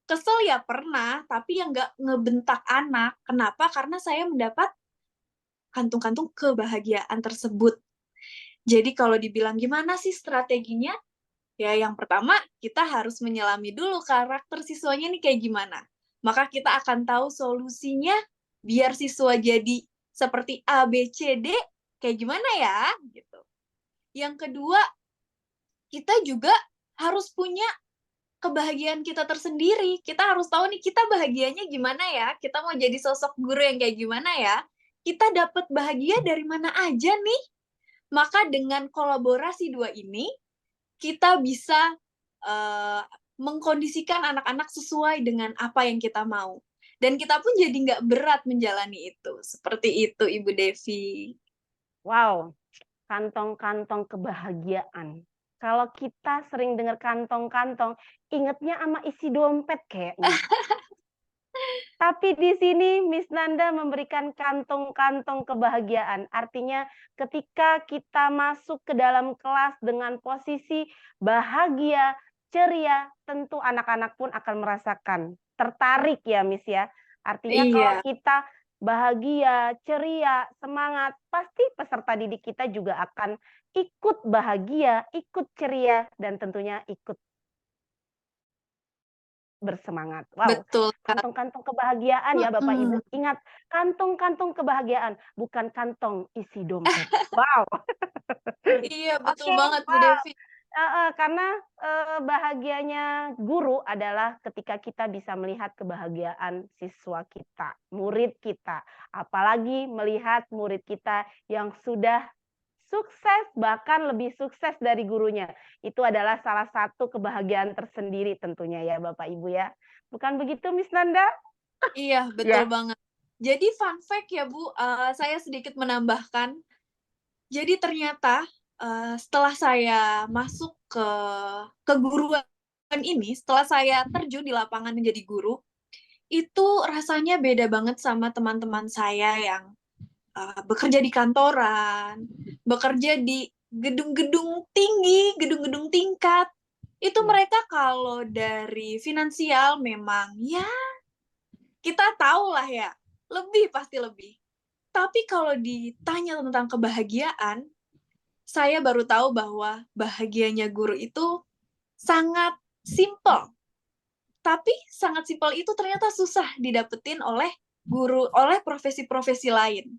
kesel ya pernah, tapi yang nggak ngebentak anak. Kenapa? Karena saya mendapat kantung-kantung kebahagiaan tersebut. Jadi kalau dibilang gimana sih strateginya? Ya yang pertama, kita harus menyelami dulu karakter siswanya nih kayak gimana. Maka kita akan tahu solusinya biar siswa jadi seperti A, B, C, D, kayak gimana ya? Gitu. Yang kedua, kita juga harus punya kebahagiaan kita tersendiri. Kita harus tahu nih, kita bahagianya gimana ya? Kita mau jadi sosok guru yang kayak gimana ya? Kita dapat bahagia dari mana aja nih? Maka dengan kolaborasi dua ini, kita bisa mengkondisikan anak-anak sesuai dengan apa yang kita mau. Dan kita pun jadi nggak berat menjalani itu. Seperti itu, Ibu Devi. Wow, kantong-kantong kebahagiaan. Kalau kita sering dengar kantong-kantong, ingetnya sama isi dompet kayaknya. Tapi di sini Miss Nanda memberikan kantong-kantong kebahagiaan. Artinya ketika kita masuk ke dalam kelas dengan posisi bahagia, ceria, tentu anak-anak pun akan merasakan tertarik ya Miss ya. Artinya kalau kita bahagia, ceria, semangat, pasti peserta didik kita juga akan ikut bahagia, ikut ceria, dan tentunya ikut bersemangat. Wow, betul. Kantong-kantong kebahagiaan ya Bapak Ibu. Ingat, kantong-kantong kebahagiaan, bukan kantong isi dompet. Wow. Iya, betul banget Bu Devi. Karena bahagianya guru adalah ketika kita bisa melihat kebahagiaan siswa kita, murid kita. Apalagi melihat murid kita yang sudah sukses, bahkan lebih sukses dari gurunya. Itu adalah salah satu kebahagiaan tersendiri tentunya ya Bapak Ibu ya. Bukan begitu Miss Nanda? Iya, betul banget. Jadi fun fact ya Bu, saya sedikit menambahkan. Jadi ternyata setelah saya masuk ke keguruan ini, setelah saya terjun di lapangan menjadi guru, itu rasanya beda banget sama teman-teman saya yang bekerja di kantoran, bekerja di gedung-gedung tinggi, gedung-gedung tingkat. Itu mereka kalau dari finansial memang ya kita tahu lah ya, lebih pasti lebih. Tapi kalau ditanya tentang kebahagiaan, saya baru tahu bahwa bahagianya guru itu sangat simpel. Tapi sangat simpel itu ternyata susah didapetin oleh guru, oleh profesi-profesi lain.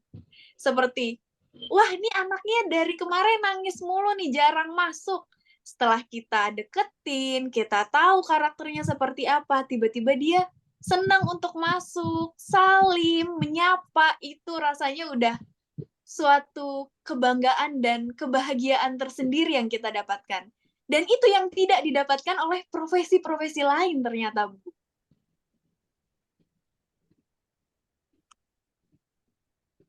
Seperti, wah ini anaknya dari kemarin nangis mulu nih, jarang masuk. Setelah kita deketin, kita tahu karakternya seperti apa, tiba-tiba dia senang untuk masuk, salim, menyapa, itu rasanya udah suatu kebanggaan dan kebahagiaan tersendiri yang kita dapatkan. Dan itu yang tidak didapatkan oleh profesi-profesi lain ternyata, Bu.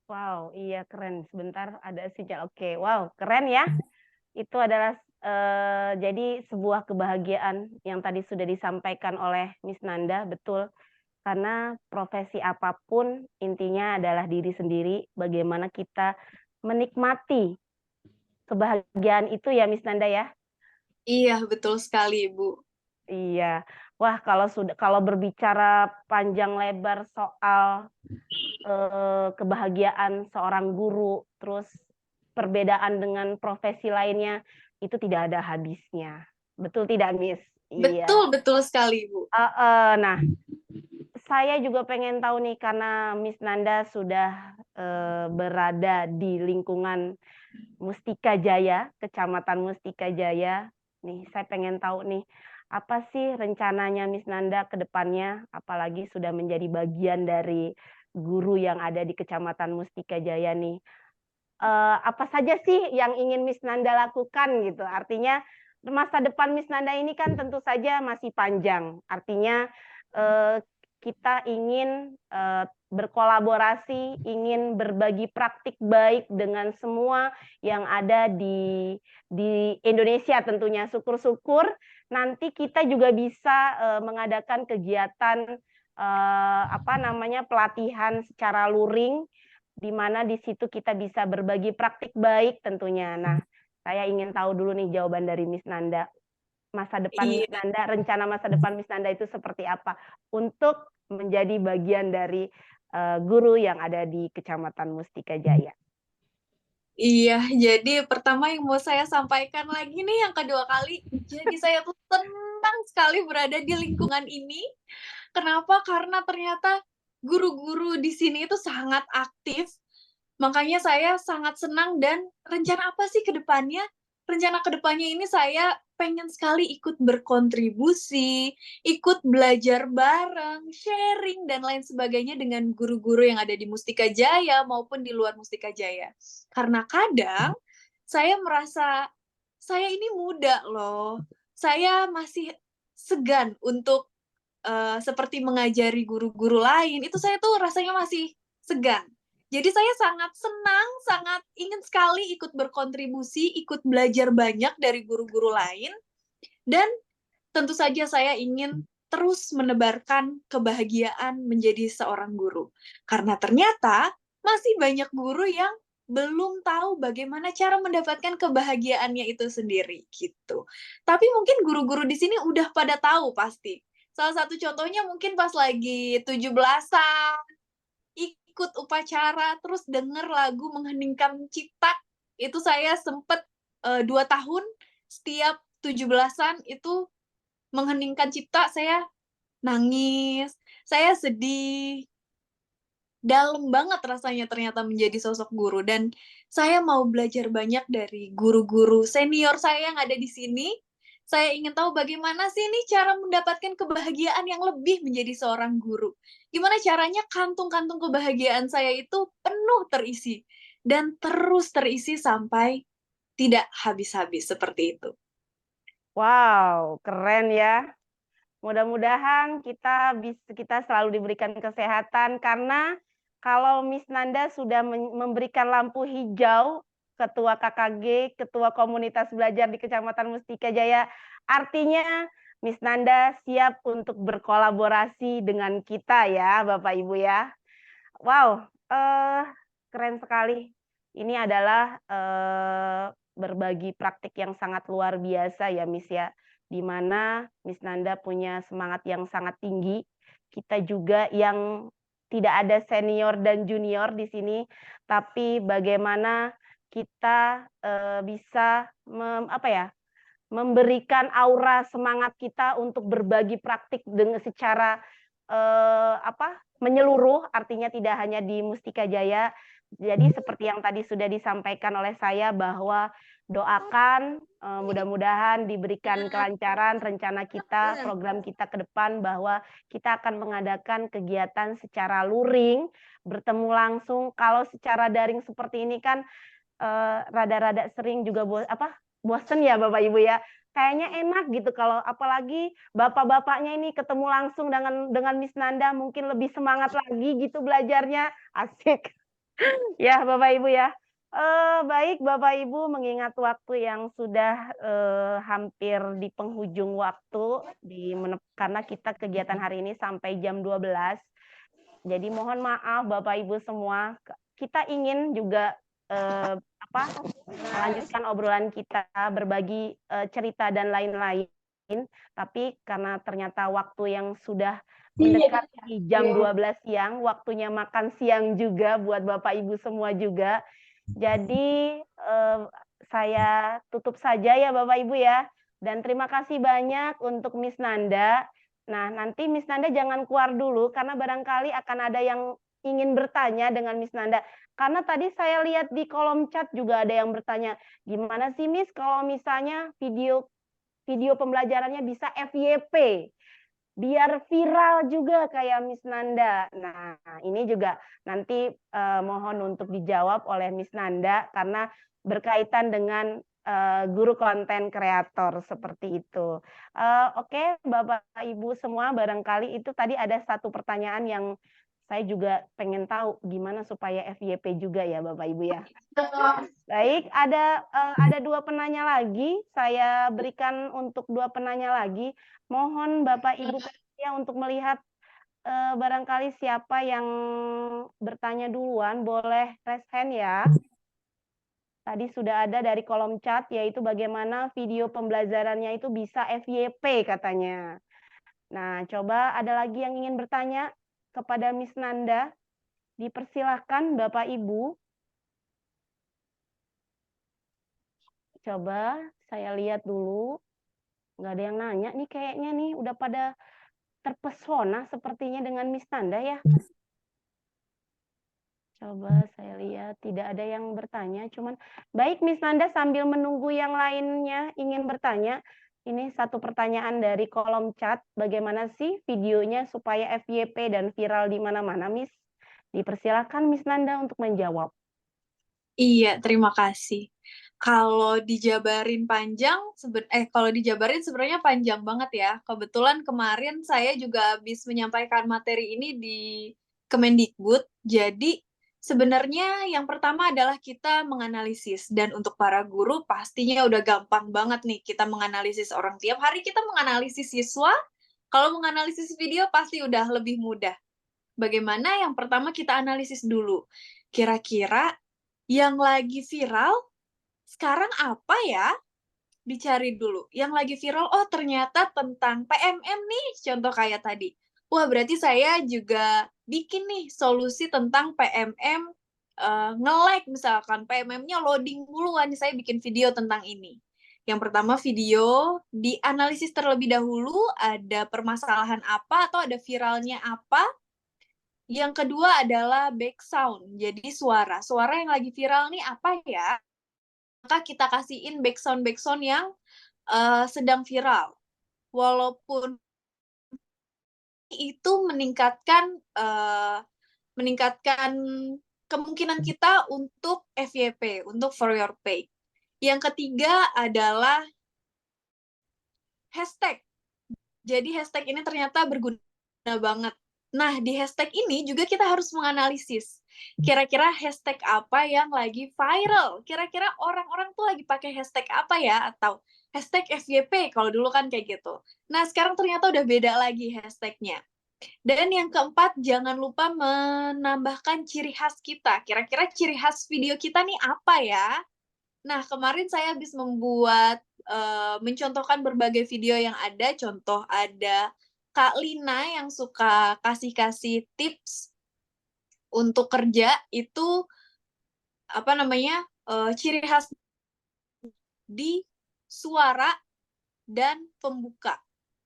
Wow, iya keren. Sebentar ada sinyal. Oke, wow, keren ya. Itu adalah jadi sebuah kebahagiaan yang tadi sudah disampaikan oleh Miss Nanda, betul. Karena profesi apapun intinya adalah diri sendiri, bagaimana kita menikmati kebahagiaan itu ya Miss Nanda ya. Iya, betul sekali, Ibu. Iya. Wah, kalau berbicara panjang lebar soal kebahagiaan seorang guru, terus perbedaan dengan profesi lainnya, itu tidak ada habisnya. Betul tidak, Miss? Iya. Betul sekali, Ibu. Nah, saya juga pengen tahu nih, karena Miss Nanda sudah berada di lingkungan Mustika Jaya, Kecamatan Mustika Jaya. Nih, saya pengen tahu nih, apa sih rencananya Miss Nanda ke depannya, apalagi sudah menjadi bagian dari guru yang ada di Kecamatan Mustika Jaya nih. Apa saja sih yang ingin Miss Nanda lakukan gitu? Artinya masa depan Miss Nanda ini kan tentu saja masih panjang. Artinya kita ingin berkolaborasi, ingin berbagi praktik baik dengan semua yang ada di Indonesia tentunya. Syukur-syukur nanti kita juga bisa mengadakan kegiatan pelatihan secara luring, di mana di situ kita bisa berbagi praktik baik tentunya. Nah, saya ingin tahu dulu nih jawaban dari Miss Nanda. Masa depan Miss Nanda, rencana masa depan Miss Nanda itu seperti apa untuk menjadi bagian dari guru yang ada di Kecamatan Mustika Jaya? Iya, jadi pertama yang mau saya sampaikan lagi nih yang kedua kali, jadi saya tuh senang sekali berada di lingkungan ini. Kenapa? Karena ternyata guru-guru di sini itu sangat aktif, makanya saya sangat senang. Dan rencana apa sih ke depannya? Rencana ke depannya ini saya pengen sekali ikut berkontribusi, ikut belajar bareng, sharing, dan lain sebagainya dengan guru-guru yang ada di Mustika Jaya maupun di luar Mustika Jaya. Karena kadang saya merasa saya ini muda loh, saya masih segan untuk seperti mengajari guru-guru lain, itu saya tuh rasanya masih segan. Jadi saya sangat senang, sangat ingin sekali ikut berkontribusi, ikut belajar banyak dari guru-guru lain, dan tentu saja saya ingin terus menebarkan kebahagiaan menjadi seorang guru. Karena ternyata masih banyak guru yang belum tahu bagaimana cara mendapatkan kebahagiaannya itu sendiri gitu. Tapi mungkin guru-guru di sini udah pada tahu pasti. Salah satu contohnya mungkin pas lagi 17-an, ikut upacara, terus denger lagu Mengheningkan Cipta, itu saya sempet 2 tahun, setiap 17-an itu Mengheningkan Cipta, saya nangis, saya sedih. Dalam banget rasanya ternyata menjadi sosok guru, dan saya mau belajar banyak dari guru-guru senior saya yang ada di sini. Saya ingin tahu bagaimana sih nih cara mendapatkan kebahagiaan yang lebih menjadi seorang guru. Gimana caranya kantung-kantung kebahagiaan saya itu penuh terisi dan terus terisi sampai tidak habis-habis seperti itu. Wow, keren ya. Mudah-mudahan kita selalu diberikan kesehatan, karena kalau Miss Nanda sudah memberikan lampu hijau, Ketua KKG, Ketua Komunitas Belajar di Kecamatan Mustika Jaya, artinya Miss Nanda siap untuk berkolaborasi dengan kita ya, Bapak Ibu ya. Wow, keren sekali. Ini adalah berbagi praktik yang sangat luar biasa ya, Miss ya, di mana Miss Nanda punya semangat yang sangat tinggi. Kita juga yang tidak ada senior dan junior di sini, tapi bagaimana kita bisa memberikan aura semangat kita untuk berbagi praktik dengan secara menyeluruh, artinya tidak hanya di Mustika Jaya. Jadi seperti yang tadi sudah disampaikan oleh saya, bahwa doakan mudah-mudahan diberikan kelancaran rencana kita, program kita ke depan, bahwa kita akan mengadakan kegiatan secara luring, bertemu langsung. Kalau secara daring seperti ini kan rada-rada sering juga bosen ya Bapak Ibu ya. Kayaknya enak gitu kalau apalagi bapak-bapaknya ini ketemu langsung dengan Miss Nanda, mungkin lebih semangat lagi gitu belajarnya. Asik. Ya Bapak Ibu ya. Baik Bapak Ibu, mengingat waktu yang sudah hampir di penghujung waktu, karena kita kegiatan hari ini sampai jam 12. Jadi mohon maaf Bapak Ibu semua, kita ingin juga melanjutkan obrolan kita, berbagi cerita dan lain-lain. Tapi karena ternyata waktu yang sudah mendekati jam 12 siang, waktunya makan siang juga buat Bapak Ibu semua juga. Jadi saya tutup saja ya Bapak Ibu ya. Dan terima kasih banyak untuk Miss Nanda. Nah, nanti Miss Nanda jangan keluar dulu karena barangkali akan ada yang ingin bertanya dengan Miss Nanda. Karena tadi saya lihat di kolom chat juga ada yang bertanya, gimana sih Miss kalau misalnya video pembelajarannya bisa FYP? Biar viral juga kayak Miss Nanda. Nah, ini juga nanti mohon untuk dijawab oleh Miss Nanda karena berkaitan dengan guru konten kreator seperti itu. Oke, Bapak Ibu semua, barangkali itu tadi ada satu pertanyaan yang saya juga pengen tahu gimana supaya FYP juga ya Bapak Ibu ya. Baik, ada dua penanya lagi. Saya berikan untuk dua penanya lagi. Mohon Bapak Ibu ya untuk melihat barangkali siapa yang bertanya duluan, boleh raise hand ya. Tadi sudah ada dari kolom chat, yaitu bagaimana video pembelajarannya itu bisa FYP katanya. Nah, coba ada lagi yang ingin bertanya kepada Miss Nanda. Dipersilahkan Bapak Ibu. Coba saya lihat dulu. Nggak ada yang nanya nih kayaknya nih. Udah pada terpesona sepertinya dengan Miss Nanda ya. Coba saya lihat tidak ada yang bertanya. Cuman baik Miss Nanda sambil menunggu yang lainnya ingin bertanya. Ini satu pertanyaan dari kolom chat. Bagaimana sih videonya supaya FYP dan viral di mana-mana Miss? Dipersilakan Miss Nanda untuk menjawab. Iya, terima kasih. Kalau dijabarin panjang, kalau dijabarin sebenarnya panjang banget ya. Kebetulan kemarin saya juga habis menyampaikan materi ini di Kemendikbud. Jadi sebenarnya yang pertama adalah kita menganalisis. Dan untuk para guru pastinya udah gampang banget nih kita menganalisis orang. Tiap hari kita menganalisis siswa. Kalau menganalisis video pasti udah lebih mudah. Bagaimana? Yang pertama kita analisis dulu. Kira-kira yang lagi viral sekarang apa ya? Dicari dulu. Yang lagi viral, oh ternyata tentang PMM nih, contoh kayak tadi. Wah, berarti saya juga bikin nih solusi tentang PMM, nge-lag misalkan, PMM-nya loading muluan, saya bikin video tentang ini. Yang pertama video, dianalisis terlebih dahulu, ada permasalahan apa atau ada viralnya apa. Yang kedua adalah back sound, jadi suara. Suara yang lagi viral nih apa ya? Maka kita kasihin backsound yang sedang viral. Walaupun itu meningkatkan kemungkinan kita untuk FYP, untuk for your pay. Yang ketiga adalah hashtag. Jadi hashtag ini ternyata berguna banget. Nah, di hashtag ini juga kita harus menganalisis. Kira-kira hashtag apa yang lagi viral? Kira-kira orang-orang tuh lagi pakai hashtag apa ya? Atau hashtag FYP, kalau dulu kan kayak gitu. Nah, sekarang ternyata udah beda lagi hashtagnya. Dan yang keempat, jangan lupa menambahkan ciri khas kita. Kira-kira ciri khas video kita nih apa ya? Nah, kemarin saya habis mencontohkan berbagai video yang ada. Contoh ada Kak Lina yang suka kasih-kasih tips untuk kerja itu ciri khas di suara dan pembuka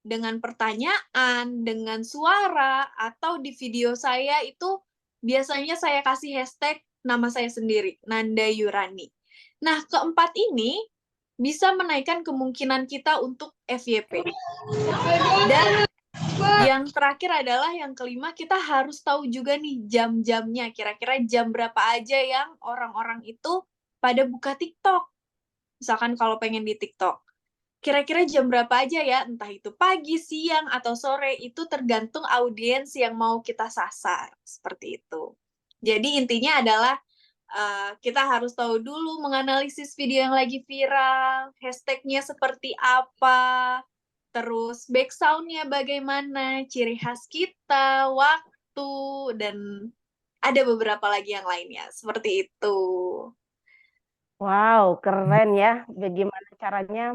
dengan pertanyaan, dengan suara, atau di video saya itu biasanya saya kasih hashtag nama saya sendiri, Nanda Yurani. Nah, keempat ini bisa menaikkan kemungkinan kita untuk FYP. Dan yang terakhir adalah yang kelima, kita harus tahu juga nih jam-jamnya. Kira-kira jam berapa aja yang orang-orang itu pada buka TikTok. Misalkan kalau pengen di TikTok. Kira-kira jam berapa aja ya? Entah itu pagi, siang, atau sore. Itu tergantung audiens yang mau kita sasar. Seperti itu. Jadi intinya adalah kita harus tahu dulu menganalisis video yang lagi viral. Hashtagnya seperti apa. Terus backsound-nya bagaimana, ciri khas kita, waktu, dan ada beberapa lagi yang lainnya. Seperti itu. Wow, keren ya. Bagaimana caranya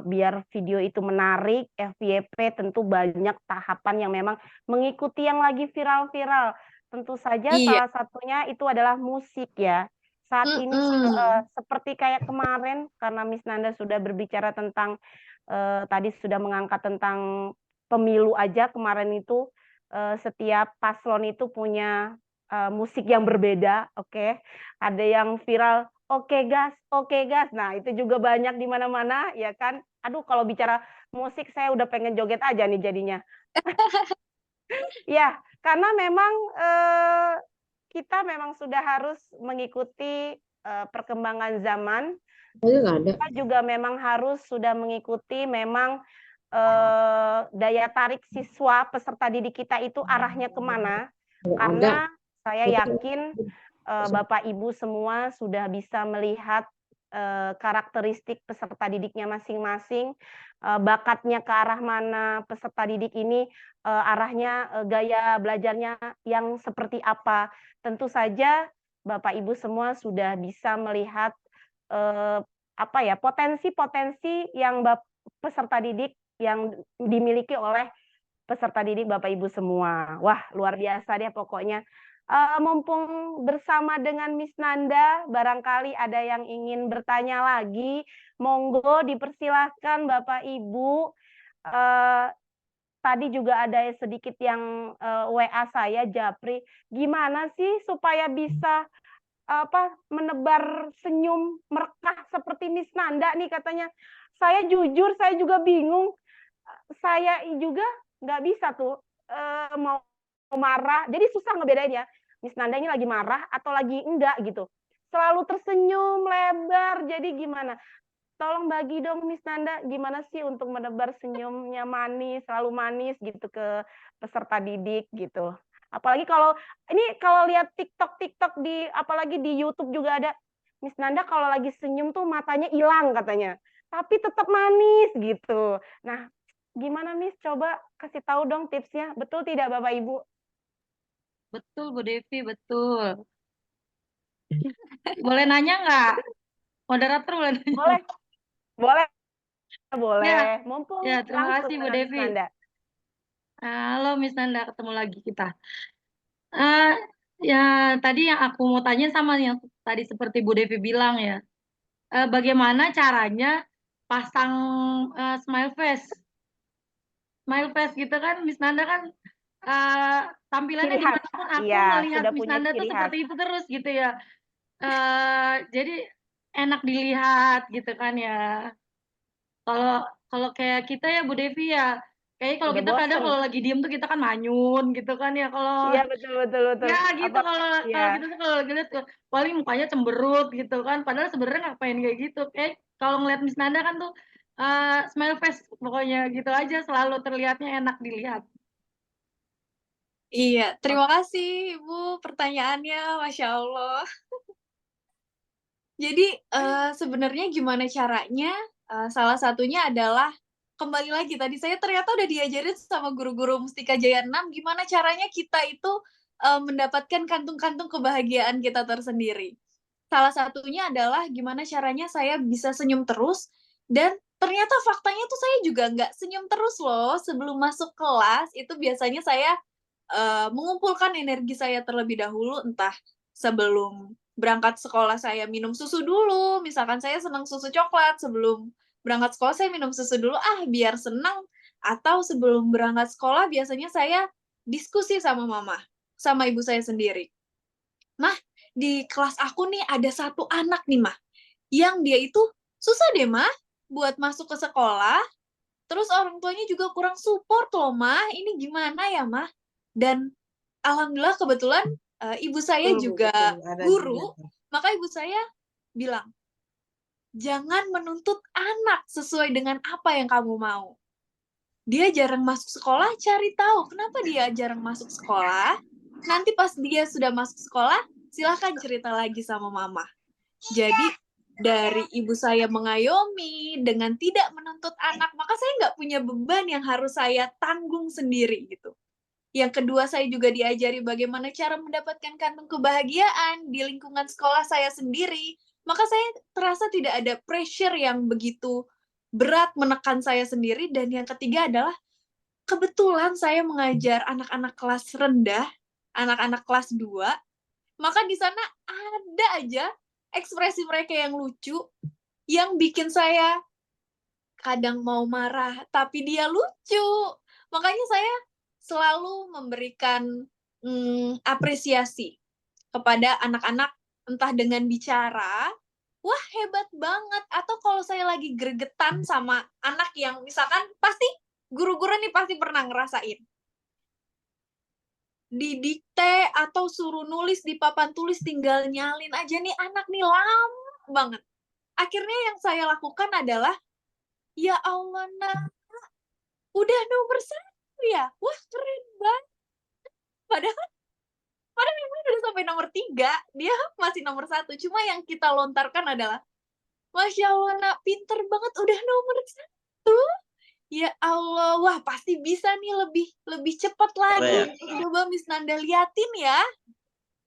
biar video itu menarik, FYP tentu banyak tahapan yang memang mengikuti yang lagi viral-viral. Tentu saja Iya. salah satunya itu adalah musik ya. Saat ini seperti kayak kemarin, karena Miss Nanda sudah berbicara tentang, tadi sudah mengangkat tentang pemilu aja kemarin itu, setiap paslon itu punya musik yang berbeda, oke. Ada yang viral, oke gas, oke gas. Nah, itu juga banyak di mana-mana, ya kan? Aduh, kalau bicara musik saya udah pengen joget aja nih jadinya. Ya, karena memang kita memang sudah harus mengikuti perkembangan zaman. Kita juga memang harus sudah mengikuti memang daya tarik siswa peserta didik kita itu arahnya kemana. Karena saya yakin Bapak Ibu semua sudah bisa melihat karakteristik peserta didiknya masing-masing, bakatnya ke arah mana peserta didik ini, arahnya gaya belajarnya yang seperti apa. Tentu saja Bapak Ibu semua sudah bisa melihat apa ya, potensi-potensi yang peserta didik yang dimiliki oleh peserta didik Bapak Ibu semua. Wah, luar biasa deh pokoknya. Mumpung bersama dengan Miss Nanda, barangkali ada yang ingin bertanya lagi, monggo dipersilahkan Bapak Ibu. Tadi juga ada sedikit yang WA saya, Japri, gimana sih supaya bisa menebar senyum merkah seperti Miss Nanda nih katanya. Saya jujur, saya juga bingung. Saya juga nggak bisa tuh mau marah, jadi susah ngebedain ya. Miss Nanda ini lagi marah atau lagi enggak gitu. Selalu tersenyum lebar, jadi gimana? Tolong bagi dong Miss Nanda, gimana sih untuk menebar senyumnya manis, selalu manis gitu ke peserta didik gitu. Apalagi kalau ini kalau lihat TikTok di apalagi di YouTube juga ada Miss Nanda kalau lagi senyum tuh matanya hilang katanya. Tapi tetap manis gitu. Nah, gimana Miss? Coba kasih tahu dong tipsnya. Betul tidak Bapak Ibu? Betul, Bu Devi, betul. Boleh nanya nggak? Moderator boleh nanya? Boleh. Boleh. Boleh. Ya, Mumpung ya, terima kasih Bu dengan Miss Devi. Nanda. Halo Miss Nanda, ketemu lagi kita. Ya, tadi yang aku mau tanya sama yang tadi seperti Bu Devi bilang ya. Bagaimana caranya pasang smile face? Smile face gitu kan, Miss Nanda kan tampilannya Ciri khas. dimanapun aku Iya, melihat sudah Miss punya Nanda tuh ciri khas. seperti itu terus gitu ya. Jadi enak dilihat gitu kan ya. Kalau kayak kita ya Bu Devi ya, kayaknya kalau Udah kita kadang bosen. kalau lagi diem tuh kita kan manyun gitu kan ya. Kalau Iya betul. ya gitu kalau ya. kita tuh kalau lagi lihat paling mukanya cemberut gitu kan. Padahal sebenarnya ngapain kayak gitu. Kayak kalau ngeliat Miss Nanda kan tuh smile face pokoknya gitu aja, selalu terlihatnya enak dilihat. Iya, terima kasih Ibu pertanyaannya, Masya Allah. Jadi sebenarnya gimana caranya? Salah satunya adalah kembali lagi tadi saya ternyata udah diajarin sama guru-guru Mustika Jaya 6 gimana caranya kita itu mendapatkan kantung-kantung kebahagiaan kita tersendiri. Salah satunya adalah gimana caranya saya bisa senyum terus dan ternyata faktanya tuh saya juga nggak senyum terus loh. Sebelum masuk kelas itu biasanya saya mengumpulkan energi saya terlebih dahulu, entah sebelum berangkat sekolah saya minum susu dulu, misalkan saya senang susu coklat, sebelum berangkat sekolah saya minum susu dulu, biar senang, atau sebelum berangkat sekolah biasanya saya diskusi sama mama, sama ibu saya sendiri. Mah, di kelas aku nih ada satu anak nih, Mah, yang dia itu susah deh, Mah, buat masuk ke sekolah, terus orang tuanya juga kurang support loh, Mah, ini gimana ya, Mah? Dan alhamdulillah kebetulan ibu saya juga guru, maka ibu saya bilang, jangan menuntut anak sesuai dengan apa yang kamu mau. Dia jarang masuk sekolah, cari tahu kenapa dia jarang masuk sekolah. Nanti pas dia sudah masuk sekolah, silahkan cerita lagi sama mama. Jadi dari ibu saya mengayomi dengan tidak menuntut anak, maka saya nggak punya beban yang harus saya tanggung sendiri gitu. Yang kedua, saya juga diajari bagaimana cara mendapatkan kantung kebahagiaan di lingkungan sekolah saya sendiri. maka saya terasa tidak ada pressure yang begitu berat menekan saya sendiri. Dan yang ketiga adalah kebetulan saya mengajar anak-anak kelas rendah, anak-anak kelas 2, maka di sana ada aja ekspresi mereka yang lucu, yang bikin saya kadang mau marah, tapi dia lucu. Makanya saya selalu memberikan apresiasi kepada anak-anak, entah dengan bicara, wah hebat banget, atau kalau saya lagi gregetan sama anak yang misalkan, pasti guru-guru nih pasti pernah ngerasain didikte atau suruh nulis di papan tulis tinggal nyalin aja nih anak nih lama banget. Akhirnya yang saya lakukan adalah, ya Allah nak, udah nomor 1 ya, wah keren banget. Padahal memang udah sampai nomor 3, dia masih nomor 1. Cuma yang kita lontarkan adalah, Masya Allah nak, pinter banget, udah nomor 1. Ya Allah, wah pasti bisa nih lebih cepat lagi. Coba Miss Nanda liatin ya.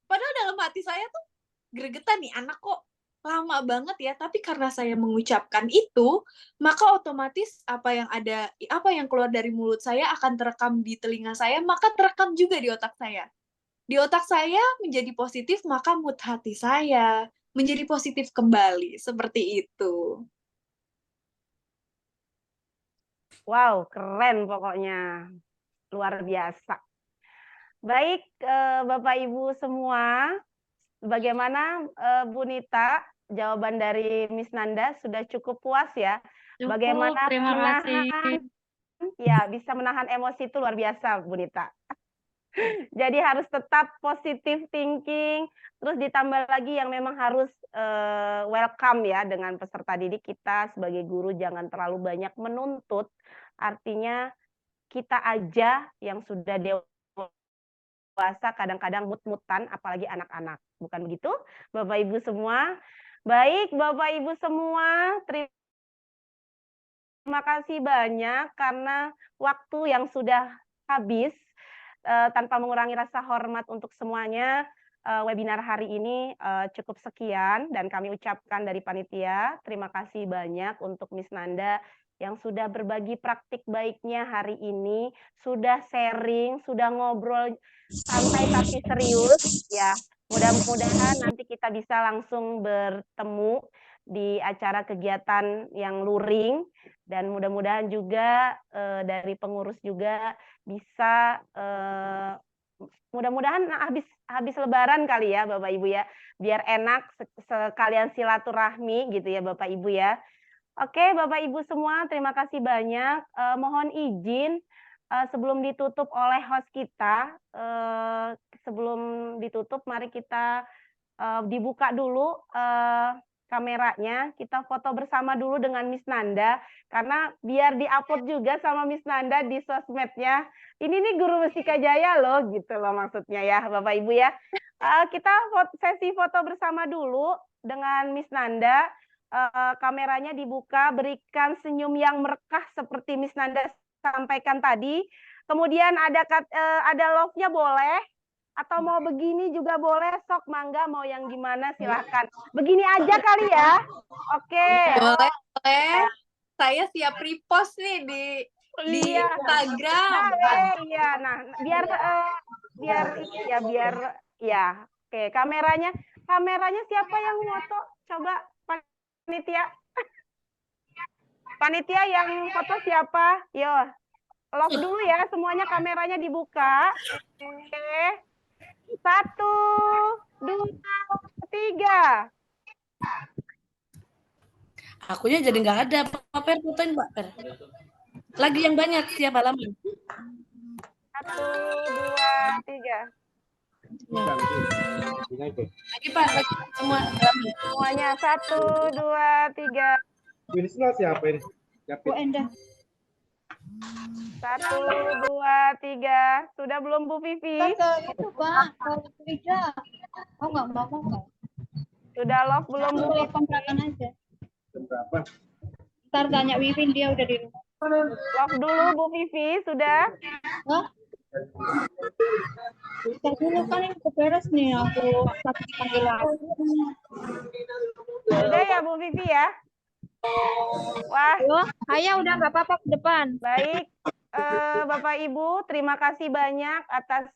Padahal dalam hati saya tuh gregetan nih, anak kok lama banget ya. Tapi karena saya mengucapkan itu, maka otomatis apa yang keluar dari mulut saya akan terekam di telinga saya, maka terekam juga di otak saya. Di otak saya menjadi positif, maka mood hati saya menjadi positif kembali. Seperti itu. Wow, keren pokoknya. Luar biasa. Baik, Bapak Ibu semua, bagaimana Bu Nita, jawaban dari Miss Nanda sudah cukup puas ya? Cukup, Bagaimana terima kasih. Ya, bisa menahan emosi itu luar biasa, Bu Nita. Jadi harus tetap positive thinking, terus ditambah lagi yang memang harus welcome ya dengan peserta didik kita sebagai guru, jangan terlalu banyak menuntut. Artinya kita aja yang sudah dewasa kadang-kadang mut-mutan, apalagi anak-anak. Bukan begitu, Bapak Ibu semua? Baik, Bapak Ibu semua, terima kasih banyak karena waktu yang sudah habis. Tanpa mengurangi rasa hormat untuk semuanya, webinar hari ini cukup sekian dan kami ucapkan dari panitia terima kasih banyak untuk Miss Nanda yang sudah berbagi praktik baiknya hari ini, sudah sharing, sudah ngobrol santai tapi serius ya. Mudah-mudahan nanti kita bisa langsung bertemu di acara kegiatan yang luring, dan mudah-mudahan juga dari pengurus juga bisa mudah-mudahan habis Lebaran kali ya Bapak Ibu ya, biar enak sekalian silaturahmi gitu ya Bapak Ibu ya. Oke Bapak Ibu semua, terima kasih banyak. Mohon izin sebelum ditutup oleh host kita, sebelum ditutup mari kita dibuka dulu kameranya, kita foto bersama dulu dengan Miss Nanda, karena biar diupload juga sama Miss Nanda di sosmednya. Ini nih Guru Mustika Jaya loh, gitu loh maksudnya ya Bapak Ibu ya. Kita sesi foto bersama dulu dengan Miss Nanda, kameranya dibuka, berikan senyum yang merekah seperti Miss Nanda sampaikan tadi. Kemudian ada love-nya boleh, atau mau begini juga boleh, sok mangga mau yang gimana silahkan. Begini aja kali ya. Oke. Boleh. Saya siap repost nih di Instagram. Iya, nah biar Oke, kameranya siapa yang foto? Coba panitia yang foto siapa? Yo, love dulu ya, semuanya kameranya dibuka. Oke. 1, 2, 3. Akunya jadi nggak ada. Pak Per, fotoin Pak Per. Lagi yang banyak, siapa halaman? 1, 2, 3. Lagi Pak, lagi semua. Semuanya 1, 2, 3. Ini siapa ini? Bu Endah. 1, 2, 3. Sudah belum Bu Vivi? Itu Pak, tidak. Oh nggak mau. Sudah love belum Bu Vivi? Kontrakan aja. Berapa? Ntar tanya Wiwin, dia udah di rumah. Love dulu Bu Vivi, sudah? Hah? Ntar dulu kan ini beres nih, aku panggil aku. Udah ya Bu Vivi ya? Wah. Ayah udah nggak apa-apa ke depan. Baik, Bapak Ibu, terima kasih banyak atas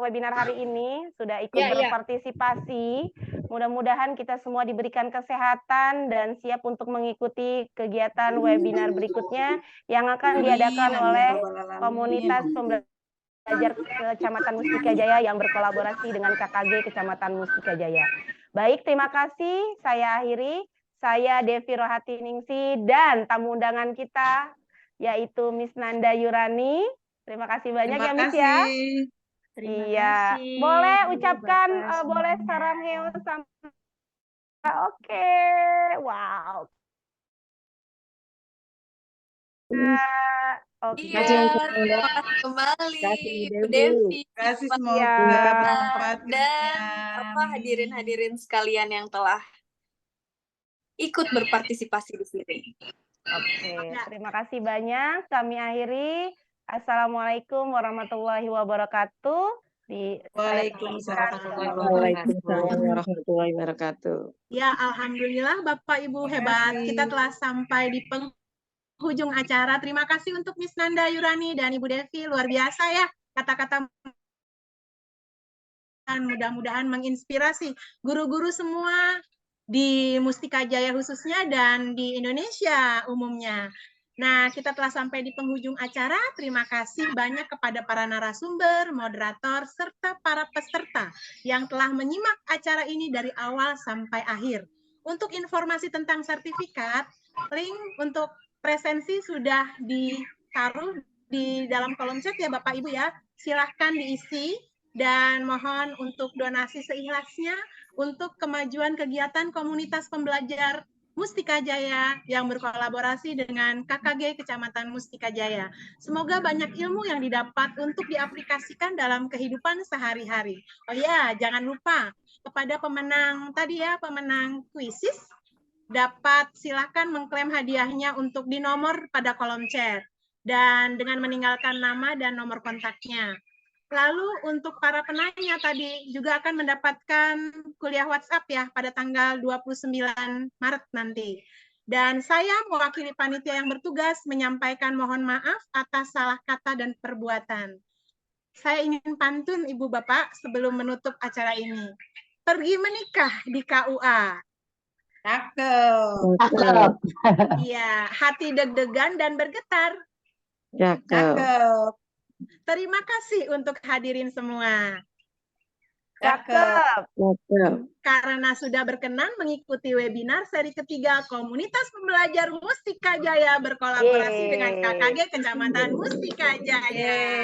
webinar hari ini sudah ikut berpartisipasi. Mudah-mudahan kita semua diberikan kesehatan dan siap untuk mengikuti kegiatan webinar berikutnya yang akan diadakan oleh komunitas pembelajar Kecamatan Mustika Jaya yang berkolaborasi dengan KKG Kecamatan Mustika Jaya. Baik, terima kasih. Saya akhiri. Saya Devi Rohati Ningsi dan tamu undangan kita yaitu Miss Nanda Yurani. Terima kasih banyak ya Miss ya. Iya, boleh ucapkan boleh sarang heo sama. Oke, wow. Oke. Iya, terima kasih kembali Bu Devi. Terima kasih semoga Ya. Dan hadirin sekalian yang telah ikut berpartisipasi di sini. Oke, terima kasih banyak. Kami akhiri. Assalamualaikum warahmatullahi wabarakatuh. Waalaikumsalam warahmatullahi wabarakatuh. Ya, alhamdulillah Bapak Ibu hebat. Kita telah sampai di penghujung acara. Terima kasih untuk Miss Nanda Yurani dan Ibu Devi. Luar biasa ya kata-kata. Mudah-mudahan menginspirasi guru-guru semua di Mustika Jaya khususnya dan di Indonesia umumnya. Nah, kita telah sampai di penghujung acara. Terima kasih banyak kepada para narasumber, moderator, serta para peserta yang telah menyimak acara ini dari awal sampai akhir. Untuk informasi tentang sertifikat, link untuk presensi sudah ditaruh di dalam kolom chat ya Bapak Ibu ya. Silahkan diisi dan mohon untuk donasi seikhlasnya untuk kemajuan kegiatan komunitas pembelajar Mustika Jaya yang berkolaborasi dengan KKG Kecamatan Mustika Jaya. Semoga banyak ilmu yang didapat untuk diaplikasikan dalam kehidupan sehari-hari. Oh ya, jangan lupa kepada pemenang tadi ya, pemenang kuisis, dapat silakan mengklaim hadiahnya untuk di nomor pada kolom chat dan dengan meninggalkan nama dan nomor kontaknya. Lalu untuk para penanya tadi juga akan mendapatkan kuliah WhatsApp ya pada tanggal 29 Maret nanti. Dan saya mewakili panitia yang bertugas menyampaikan mohon maaf atas salah kata dan perbuatan. Saya ingin pantun Ibu Bapak sebelum menutup acara ini. Pergi menikah di KUA. Cakep. Iya, hati deg-degan dan bergetar. Cakep. Terima kasih untuk hadirin semua. Cakep. Karena sudah berkenan mengikuti webinar seri ketiga Komunitas Pembelajar Mustika Jaya berkolaborasi dengan KKG Kecamatan Mustika Jaya.